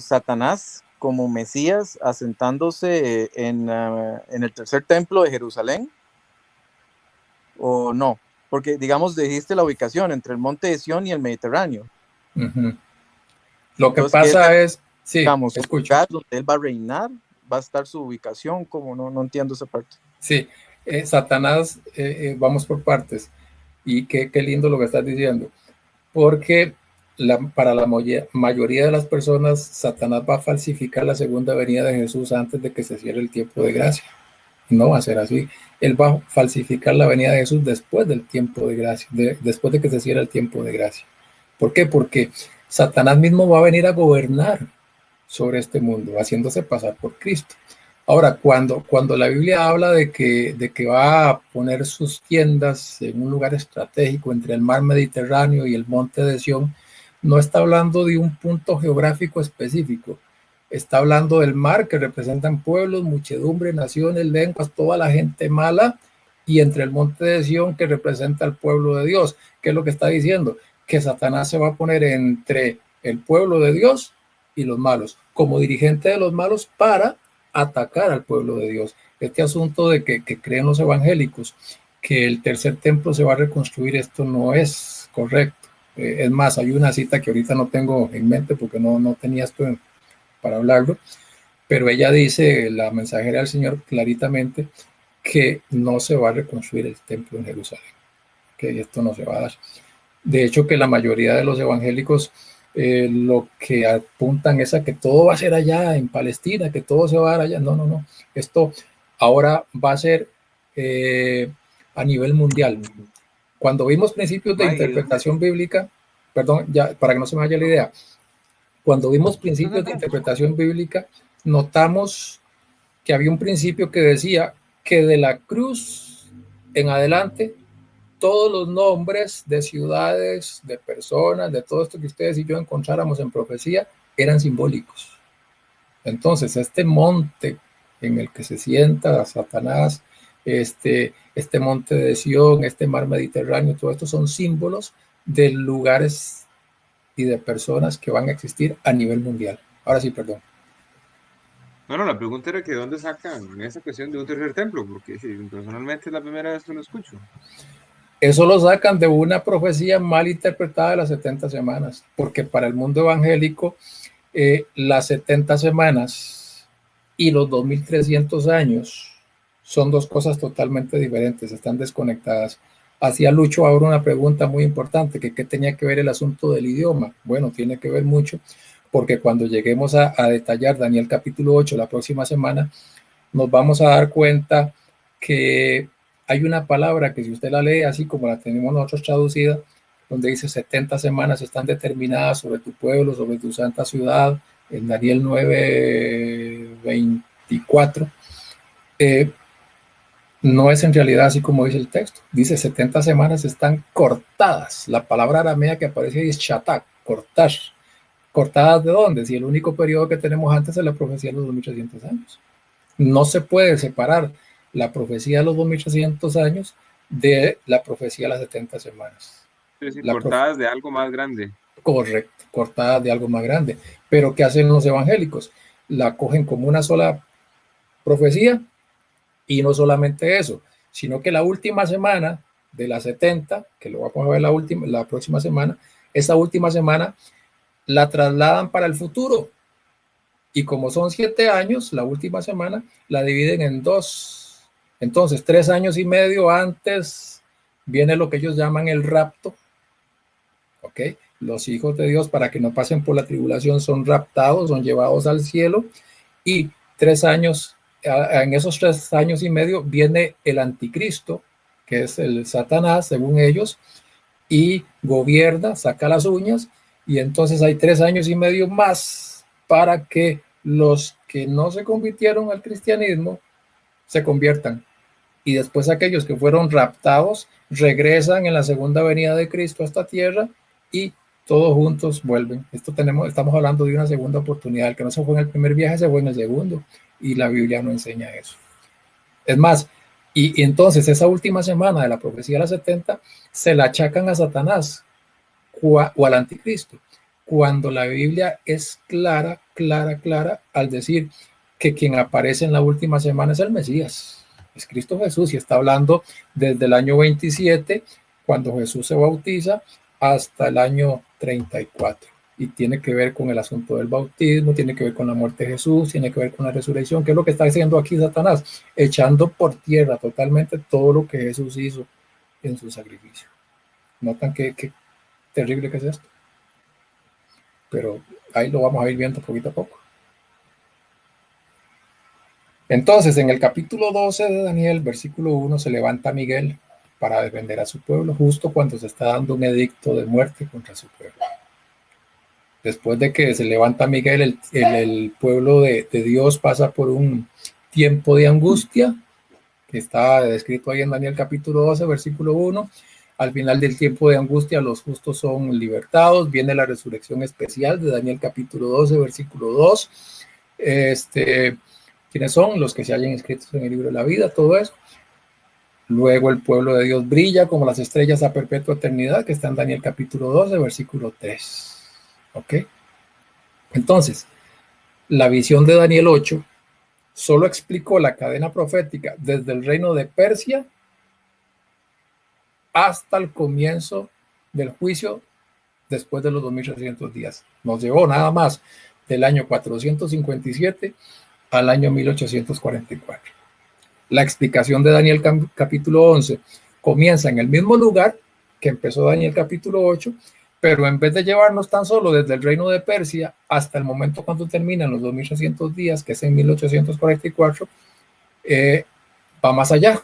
Satanás como Mesías asentándose en el tercer templo de Jerusalén, o no, porque digamos dijiste la ubicación entre el monte de Sión y el Mediterráneo. Lo que pasa es, sí, digamos, escucho. donde él va a reinar, va a estar su ubicación, como no entiendo esa parte. Sí, Satanás, vamos por partes, y qué lindo lo que estás diciendo, porque para la mayoría de las personas, Satanás va a falsificar la segunda venida de Jesús antes de que se cierre el tiempo de gracia. No va a ser así. Él va a falsificar la venida de Jesús después del tiempo de gracia, después de que se cierre el tiempo de gracia. ¿Por qué? Porque Satanás mismo va a venir a gobernar sobre este mundo, haciéndose pasar por Cristo. Ahora, cuando la Biblia habla de que va a poner sus tiendas en un lugar estratégico entre el mar Mediterráneo y el monte de Sión, no está hablando de un punto geográfico específico. Está hablando del mar, que representan pueblos, muchedumbre, naciones, lenguas, toda la gente mala, y entre el monte de Sión, que representa al pueblo de Dios. ¿Qué es lo que está diciendo? Que Satanás se va a poner entre el pueblo de Dios y los malos, como dirigente de los malos para atacar al pueblo de Dios. Este asunto de que creen los evangélicos que el tercer templo se va a reconstruir, esto no es correcto. Es más, hay una cita que ahorita no tengo en mente porque no tenía esto para hablarlo, pero ella dice, la mensajera del Señor, claritamente que no se va a reconstruir el templo en Jerusalén, que esto no se va a dar. De hecho, que la mayoría de los evangélicos lo que apuntan es a que todo va a ser allá en Palestina, que todo se va a dar allá. No. Esto ahora va a ser a nivel mundial. Cuando vimos principios de interpretación bíblica, perdón, ya para que no se me vaya la idea, cuando vimos principios de interpretación bíblica, notamos que había un principio que decía que de la cruz en adelante, todos los nombres de ciudades, de personas, de todo esto que ustedes y yo encontráramos en profecía, eran simbólicos. Entonces, este monte en el que se sienta Satanás, este monte de Sión, este mar Mediterráneo, todo esto son símbolos de lugares y de personas que van a existir a nivel mundial. Ahora sí, perdón. Bueno, la pregunta era que ¿de dónde sacan esa cuestión de un tercer templo? Porque personalmente es la primera vez que lo escucho. Eso lo sacan de una profecía mal interpretada de las 70 semanas, porque para el mundo evangélico las 70 semanas y los 2300 años son dos cosas totalmente diferentes, están desconectadas. Hacía Lucho ahora una pregunta muy importante, que qué tenía que ver el asunto del idioma. Bueno, tiene que ver mucho, porque cuando lleguemos a detallar Daniel capítulo 8 la próxima semana, nos vamos a dar cuenta que hay una palabra que si usted la lee así como la tenemos nosotros traducida, donde dice 70 semanas están determinadas sobre tu pueblo, sobre tu santa ciudad, en Daniel 9:24, no es en realidad así como dice el texto. Dice 70 semanas están cortadas. La palabra aramea que aparece ahí es shatak, cortar. ¿Cortadas de dónde? Si el único periodo que tenemos antes es la profecía de los 2300 años. No se puede separar la profecía de los 2300 años de la profecía de las 70 semanas. Es decir, cortadas de algo más grande. Correcto, cortadas de algo más grande. Pero ¿qué hacen los evangélicos? La cogen como una sola profecía. Y no solamente eso, sino que la última semana de las 70, que lo vamos a ver la próxima semana, esa última semana la trasladan para el futuro. Y como son 7 años, la última semana la dividen en 2. Entonces, 3 años y medio antes viene lo que ellos llaman el rapto. ¿Ok? Los hijos de Dios, para que no pasen por la tribulación, son raptados, son llevados al cielo. Y 3 años, en esos 3 años y medio, viene el anticristo, que es el Satanás, según ellos, y gobierna, saca las uñas, y entonces hay 3 años y medio más para que los que no se convirtieron al cristianismo se conviertan. Y después aquellos que fueron raptados regresan en la segunda venida de Cristo a esta tierra y todos juntos vuelven. Estamos hablando de una segunda oportunidad. El que no se fue en el primer viaje se fue en el segundo, y la Biblia no enseña eso. Es más, y entonces esa última semana de la profecía de las 70 se la achacan a Satanás o al anticristo, cuando la Biblia es clara al decir que quien aparece en la última semana es el Mesías, es Cristo Jesús, y está hablando desde el año 27, cuando Jesús se bautiza, hasta el año 34. Y tiene que ver con el asunto del bautismo, tiene que ver con la muerte de Jesús, tiene que ver con la resurrección, que es lo que está haciendo aquí Satanás, echando por tierra totalmente todo lo que Jesús hizo en su sacrificio. ¿Notan qué terrible que es esto? Pero ahí lo vamos a ir viendo poquito a poco. Entonces, en el capítulo 12 de Daniel, versículo 1, se levanta Miguel para defender a su pueblo, justo cuando se está dando un edicto de muerte contra su pueblo. Después de que se levanta Miguel, el pueblo de Dios pasa por un tiempo de angustia, que está descrito ahí en Daniel capítulo 12, versículo 1. Al final del tiempo de angustia, los justos son libertados. Viene la resurrección especial de Daniel capítulo 12, versículo 2. ¿Quiénes son? Los que se hayan inscritos en el libro de la vida, todo eso. Luego el pueblo de Dios brilla como las estrellas a perpetua eternidad, que está en Daniel capítulo 12, versículo 3. ¿Ok? Entonces, la visión de Daniel 8 solo explicó la cadena profética desde el reino de Persia hasta el comienzo del juicio después de los 2300 días. Nos llevó nada más del año 457 al año 1844. La explicación de Daniel capítulo 11 comienza en el mismo lugar que empezó Daniel capítulo 8, pero en vez de llevarnos tan solo desde el reino de Persia hasta el momento cuando terminan los 2300 días, que es en 1844, va más allá.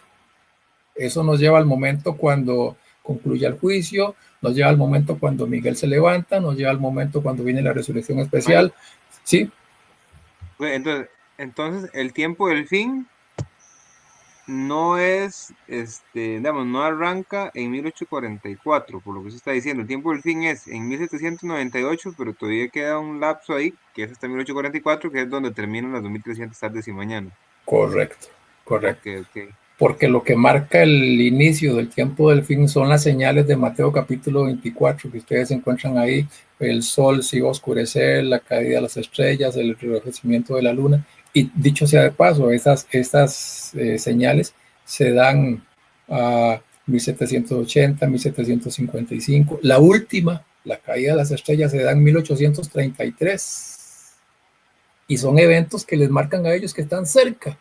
Eso nos lleva al momento cuando concluye el juicio, nos lleva al momento cuando Miguel se levanta, nos lleva al momento cuando viene la resurrección especial. ¿Sí? Entonces el tiempo del fin no es, digamos, no arranca en 1844, por lo que se está diciendo. El tiempo del fin es en 1798, pero todavía queda un lapso ahí, que es hasta 1844, que es donde terminan las 2300 tardes y mañanas. Correcto. Okay. Porque lo que marca el inicio del tiempo del fin son las señales de Mateo capítulo 24, que ustedes encuentran ahí: el sol se iba a oscurecer, la caída de las estrellas, el enrojecimiento de la luna. Y dicho sea de paso, estas señales se dan a 1780, 1755. La última, la caída de las estrellas, se da en 1833. Y son eventos que les marcan a ellos que están cerca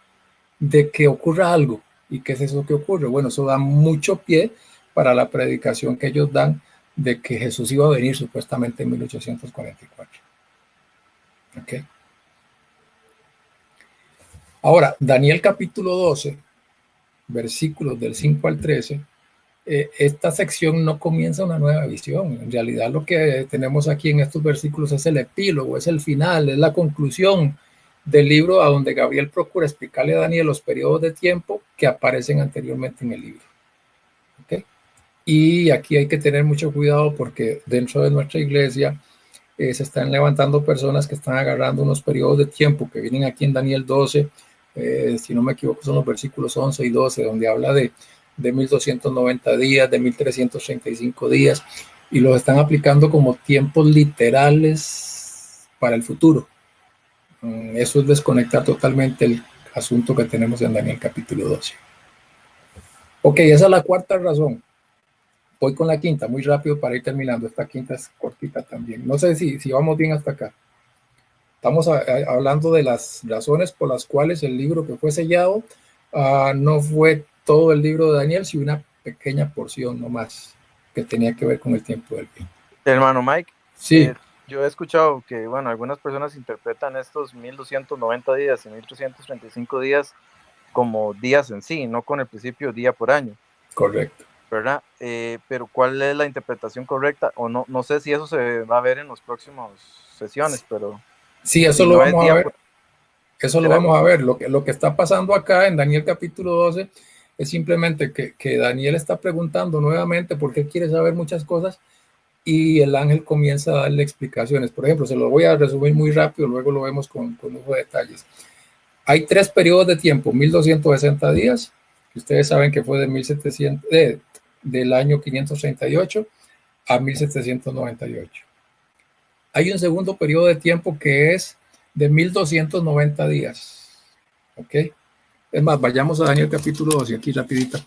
de que ocurra algo. ¿Y qué es eso que ocurre? Bueno, eso da mucho pie para la predicación que ellos dan de que Jesús iba a venir supuestamente en 1844. Okay. Ahora, Daniel capítulo 12, versículos del 5 al 13, esta sección no comienza una nueva visión. En realidad lo que tenemos aquí en estos versículos es el epílogo, es el final, es la conclusión del libro a donde Gabriel procura explicarle a Daniel los periodos de tiempo que aparecen anteriormente en el libro. ¿Okay? Y aquí hay que tener mucho cuidado porque dentro de nuestra iglesia se están levantando personas que están agarrando unos periodos de tiempo que vienen aquí en Daniel 12, si no me equivoco son los versículos 11 y 12, donde habla de 1290 días, de 1335 días, y los están aplicando como tiempos literales para el futuro. Eso es desconectar totalmente el asunto que tenemos en Daniel capítulo 12. Ok, esa es la cuarta razón. Voy con la quinta, muy rápido para ir terminando. Esta quinta es cortita también. No sé si vamos bien hasta acá. Estamos hablando de las razones por las cuales el libro que fue sellado no fue todo el libro de Daniel, sino una pequeña porción nomás que tenía que ver con el tiempo del fin. Hermano Mike, sí. Yo he escuchado que, bueno, algunas personas interpretan estos 1290 días y 1335 días como días en sí, no con el principio día por año. Correcto. ¿Verdad? Pero ¿cuál es la interpretación correcta? O no sé si eso se va a ver en las próximas sesiones, pero... Sí, eso si lo no vamos a ver. Eso lo ¿será? Vamos a ver. Lo que está pasando acá en Daniel capítulo 12 es simplemente que Daniel está preguntando nuevamente por qué quiere saber muchas cosas y el ángel comienza a darle explicaciones. Por ejemplo, se lo voy a resumir muy rápido, luego lo vemos con lujo de detalles. Hay 3 periodos de tiempo, 1260 días, que ustedes saben que fue de 1700, del año 538 a 1798. Hay un segundo periodo de tiempo que es de 1290 días. ¿Ok? Es más, vayamos a Daniel capítulo 12, aquí rapidito.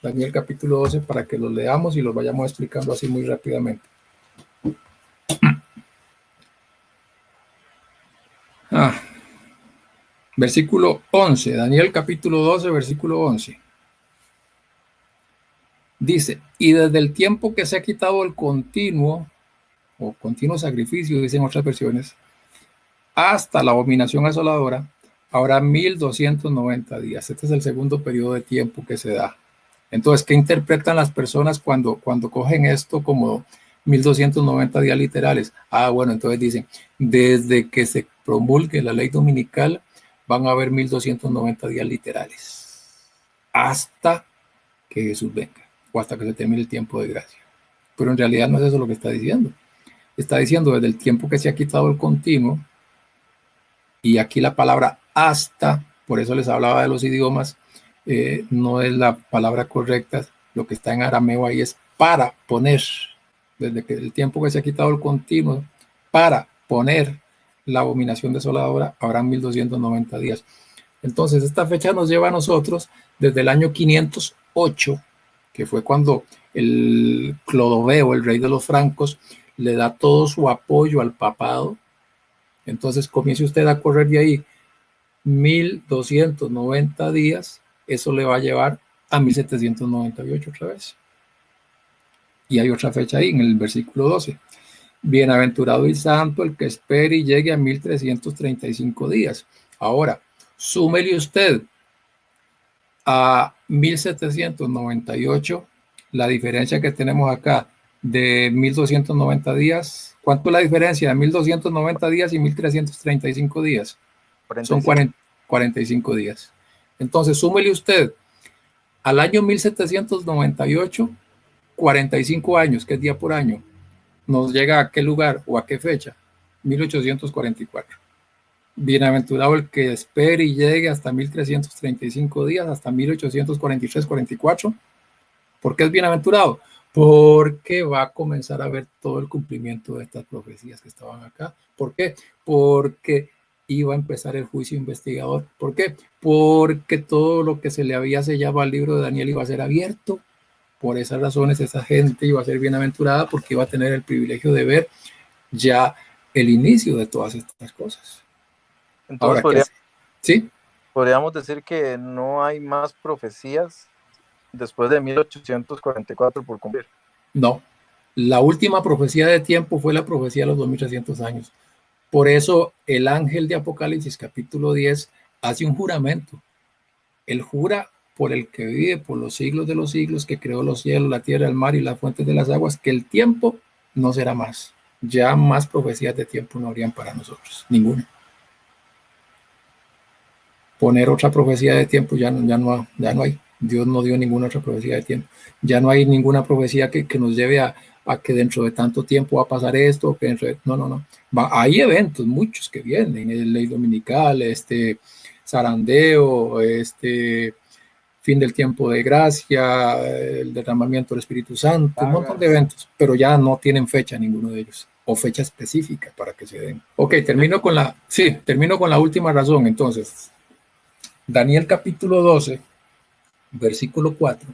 Daniel capítulo 12 para que los leamos y los vayamos explicando así muy rápidamente. Versículo 11, Daniel capítulo 12, versículo 11. Dice, y desde el tiempo que se ha quitado el continuo, o continuo sacrificio, dicen otras versiones, hasta la abominación asoladora, habrá 1290 días. Este es el segundo periodo de tiempo que se da. Entonces, ¿qué interpretan las personas cuando cogen esto como 1290 días literales? Bueno, entonces dicen, desde que se promulgue la ley dominical, van a haber 1290 días literales, hasta que Jesús venga, o hasta que se termine el tiempo de gracia. Pero en realidad no es eso lo que está diciendo. Está diciendo desde el tiempo que se ha quitado el continuo, y aquí la palabra hasta, por eso les hablaba de los idiomas, no es la palabra correcta, lo que está en arameo ahí es para poner, desde que el tiempo que se ha quitado el continuo, para poner la abominación desoladora, habrán 1290 días. Entonces, esta fecha nos lleva a nosotros desde el año 508, que fue cuando el Clodoveo, el rey de los francos, le da todo su apoyo al papado. Entonces, comience usted a correr de ahí 1290 días, eso le va a llevar a 1798 otra vez. Y hay otra fecha ahí en el versículo 12. Bienaventurado y santo el que espere y llegue a 1335 días. Ahora, súmele usted a 1798 la diferencia que tenemos acá de 1290 días. ¿Cuánto es la diferencia de 1290 días y 1335 días? 45. Son 45 días. Entonces, súmele usted al año 1798, 45 años, que es día por año. ¿Nos llega a qué lugar o a qué fecha? 1844. Bienaventurado el que espere y llegue hasta 1335 días, hasta 1843-44. ¿Por qué es bienaventurado? Porque va a comenzar a ver todo el cumplimiento de estas profecías que estaban acá. ¿Por qué? Porque iba a empezar el juicio investigador. ¿Por qué? Porque todo lo que se le había sellado al libro de Daniel iba a ser abierto. Por esas razones esa gente iba a ser bienaventurada porque iba a tener el privilegio de ver ya el inicio de todas estas cosas. Entonces, ahora, ¿sí? Podríamos decir que no hay más profecías después de 1844 por cumplir. No, la última profecía de tiempo fue la profecía de los 2300 años. Por eso el ángel de Apocalipsis capítulo 10 hace un juramento. Él jura por el que vive por los siglos de los siglos, que creó los cielos, la tierra, el mar y las fuentes de las aguas, que el tiempo no será más. Ya más profecías de tiempo no habrían para nosotros, ninguna. Poner otra profecía de tiempo ya no hay. Dios no dio ninguna otra profecía de tiempo. Ya no hay ninguna profecía que nos lleve a que dentro de tanto tiempo va a pasar esto, que dentro de, no. Hay eventos, muchos que vienen, el ley dominical, zarandeo, fin del tiempo de gracia, el derramamiento del Espíritu Santo, un montón de eventos, pero ya no tienen fecha ninguno de ellos, o fecha específica para que se den. Ok, termino con la última razón, entonces. Daniel capítulo 12, versículo 4,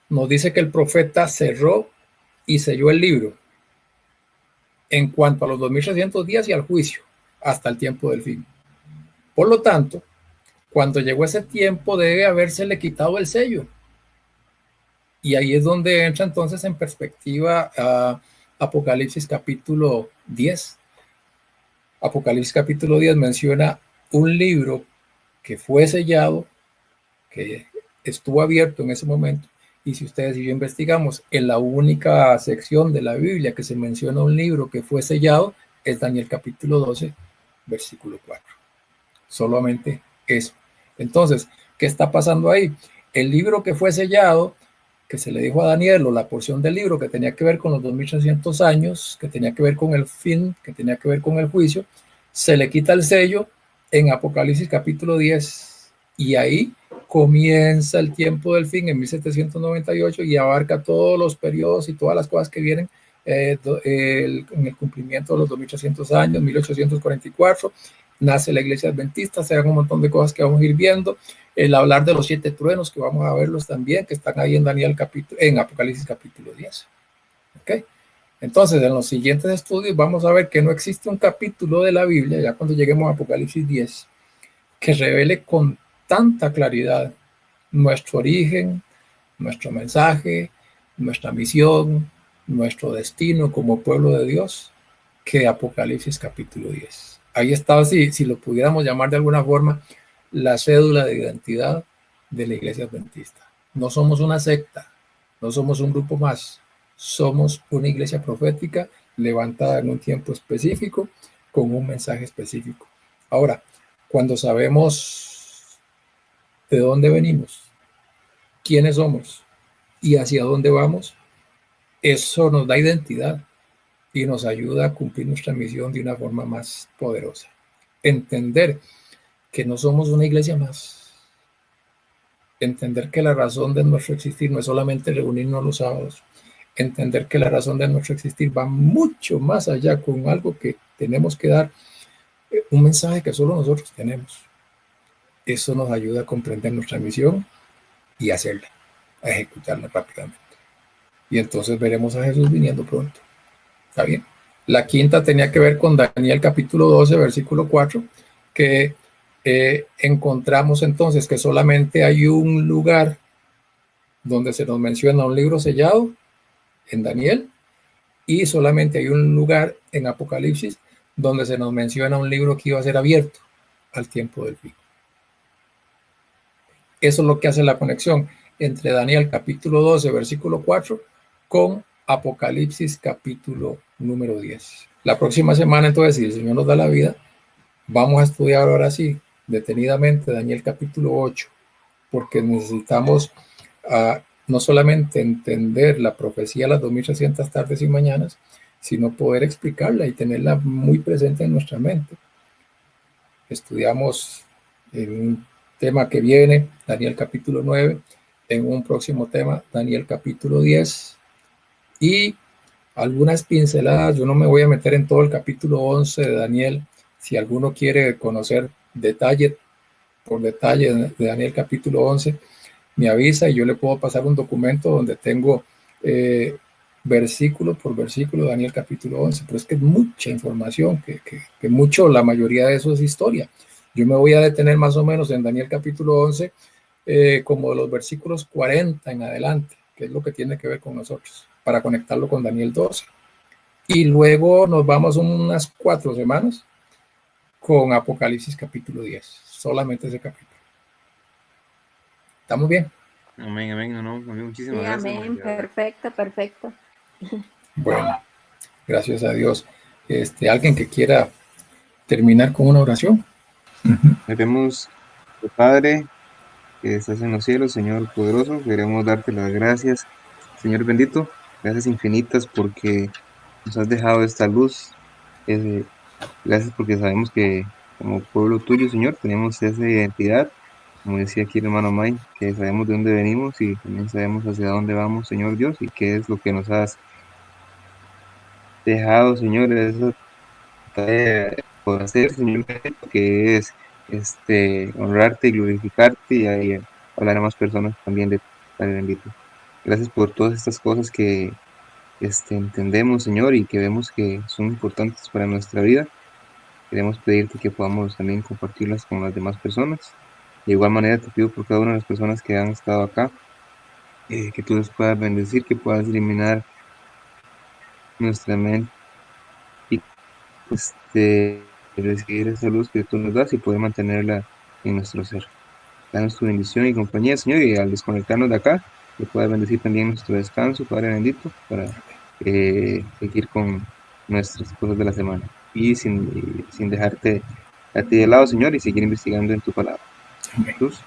nos dice que el profeta cerró y selló el libro en cuanto a los 2300 días y al juicio, hasta el tiempo del fin. Por lo tanto, cuando llegó ese tiempo debe habérsele quitado el sello. Y ahí es donde entra entonces en perspectiva Apocalipsis capítulo 10. Apocalipsis capítulo 10 menciona un libro que fue sellado, que estuvo abierto en ese momento. Y si ustedes y yo investigamos, en la única sección de la Biblia que se menciona un libro que fue sellado es Daniel capítulo 12, versículo 4. Solamente eso. Entonces, ¿qué está pasando ahí? El libro que fue sellado, que se le dijo a Daniel, o la porción del libro que tenía que ver con los 2300 años, que tenía que ver con el fin, que tenía que ver con el juicio, se le quita el sello en Apocalipsis capítulo 10, y ahí comienza el tiempo del fin en 1798 y abarca todos los periodos y todas las cosas que vienen en el cumplimiento de los 2300 años, 1844, nace la iglesia adventista, se dan un montón de cosas que vamos a ir viendo, el hablar de los 7 truenos, que vamos a verlos también, que están ahí en Apocalipsis capítulo 10. ¿Okay? Entonces, en los siguientes estudios vamos a ver que no existe un capítulo de la Biblia, ya cuando lleguemos a Apocalipsis 10, que revele con tanta claridad nuestro origen, nuestro mensaje, nuestra misión, nuestro destino como pueblo de Dios, que Apocalipsis capítulo 10. Ahí está, si lo pudiéramos llamar de alguna forma, la cédula de identidad de la iglesia adventista. No somos una secta, no somos un grupo más, somos una iglesia profética levantada en un tiempo específico con un mensaje específico. Ahora, cuando sabemos de dónde venimos, quiénes somos y hacia dónde vamos, eso nos da identidad y nos ayuda a cumplir nuestra misión de una forma más poderosa. Entender que no somos una iglesia más. Entender que la razón de nuestro existir no es solamente reunirnos los sábados. Entender que la razón de nuestro existir va mucho más allá, con algo que tenemos que dar, un mensaje que solo nosotros tenemos. Eso nos ayuda a comprender nuestra misión y hacerla, a ejecutarla rápidamente. Y entonces veremos a Jesús viniendo pronto. ¿Está bien? La quinta tenía que ver con Daniel capítulo 12, versículo 4, que encontramos entonces que solamente hay un lugar donde se nos menciona un libro sellado en Daniel, y solamente hay un lugar en Apocalipsis donde se nos menciona un libro que iba a ser abierto al tiempo del fin. Eso es lo que hace la conexión entre Daniel capítulo 12, versículo 4, con Apocalipsis capítulo número 10. La próxima semana, entonces, si el Señor nos da la vida, vamos a estudiar ahora sí, detenidamente, Daniel capítulo 8, porque necesitamos no solamente entender la profecía de las 2300 tardes y mañanas, sino poder explicarla y tenerla muy presente en nuestra mente. Estudiamos en un tema que viene, Daniel capítulo 9, en un próximo tema, Daniel capítulo 10, y algunas pinceladas. Yo no me voy a meter en todo el capítulo 11 de Daniel. Si alguno quiere conocer detalle por detalle de Daniel capítulo 11, me avisa y yo le puedo pasar un documento donde tengo versículo por versículo Daniel capítulo 11, pero es que es mucha información, que mucho, la mayoría de eso es historia. Yo me voy a detener más o menos en Daniel capítulo 11, como de los versículos 40 en adelante, que es lo que tiene que ver con nosotros, para conectarlo con Daniel 12. Y luego nos vamos unas 4 semanas con Apocalipsis capítulo 10, solamente ese capítulo. ¿Estamos bien? Amén, amén, no, muchísimas Sí, gracias. amén, perfecto, perfecto. Bueno, gracias a Dios. ¿Alguien que quiera terminar con una oración? Queremos, Padre, que estás en los cielos, Señor poderoso, queremos darte las gracias, Señor bendito, gracias infinitas porque nos has dejado esta luz. Gracias porque sabemos que como pueblo tuyo, Señor, tenemos esa identidad, como decía aquí el hermano May, que sabemos de dónde venimos y también sabemos hacia dónde vamos, Señor Dios, y qué es lo que nos has dejado, Señor, esa tarea por hacer, Señor, que es honrarte y glorificarte y hablar a más personas también de Padre bendito. Gracias por todas estas cosas que entendemos, Señor, y que vemos que son importantes para nuestra vida. Queremos pedirte que podamos también compartirlas con las demás personas. De igual manera te pido por cada una de las personas que han estado acá, que tú les puedas bendecir, que puedas eliminar nuestra mente y recibir esa luz que tú nos das y poder mantenerla en nuestro ser. Danos tu bendición y compañía, Señor, y al desconectarnos de acá, que puedas bendecir también nuestro descanso, Padre bendito, para seguir con nuestras cosas de la semana. Y sin dejarte a ti de lado, Señor, y seguir investigando en tu palabra. Amén. Jesús.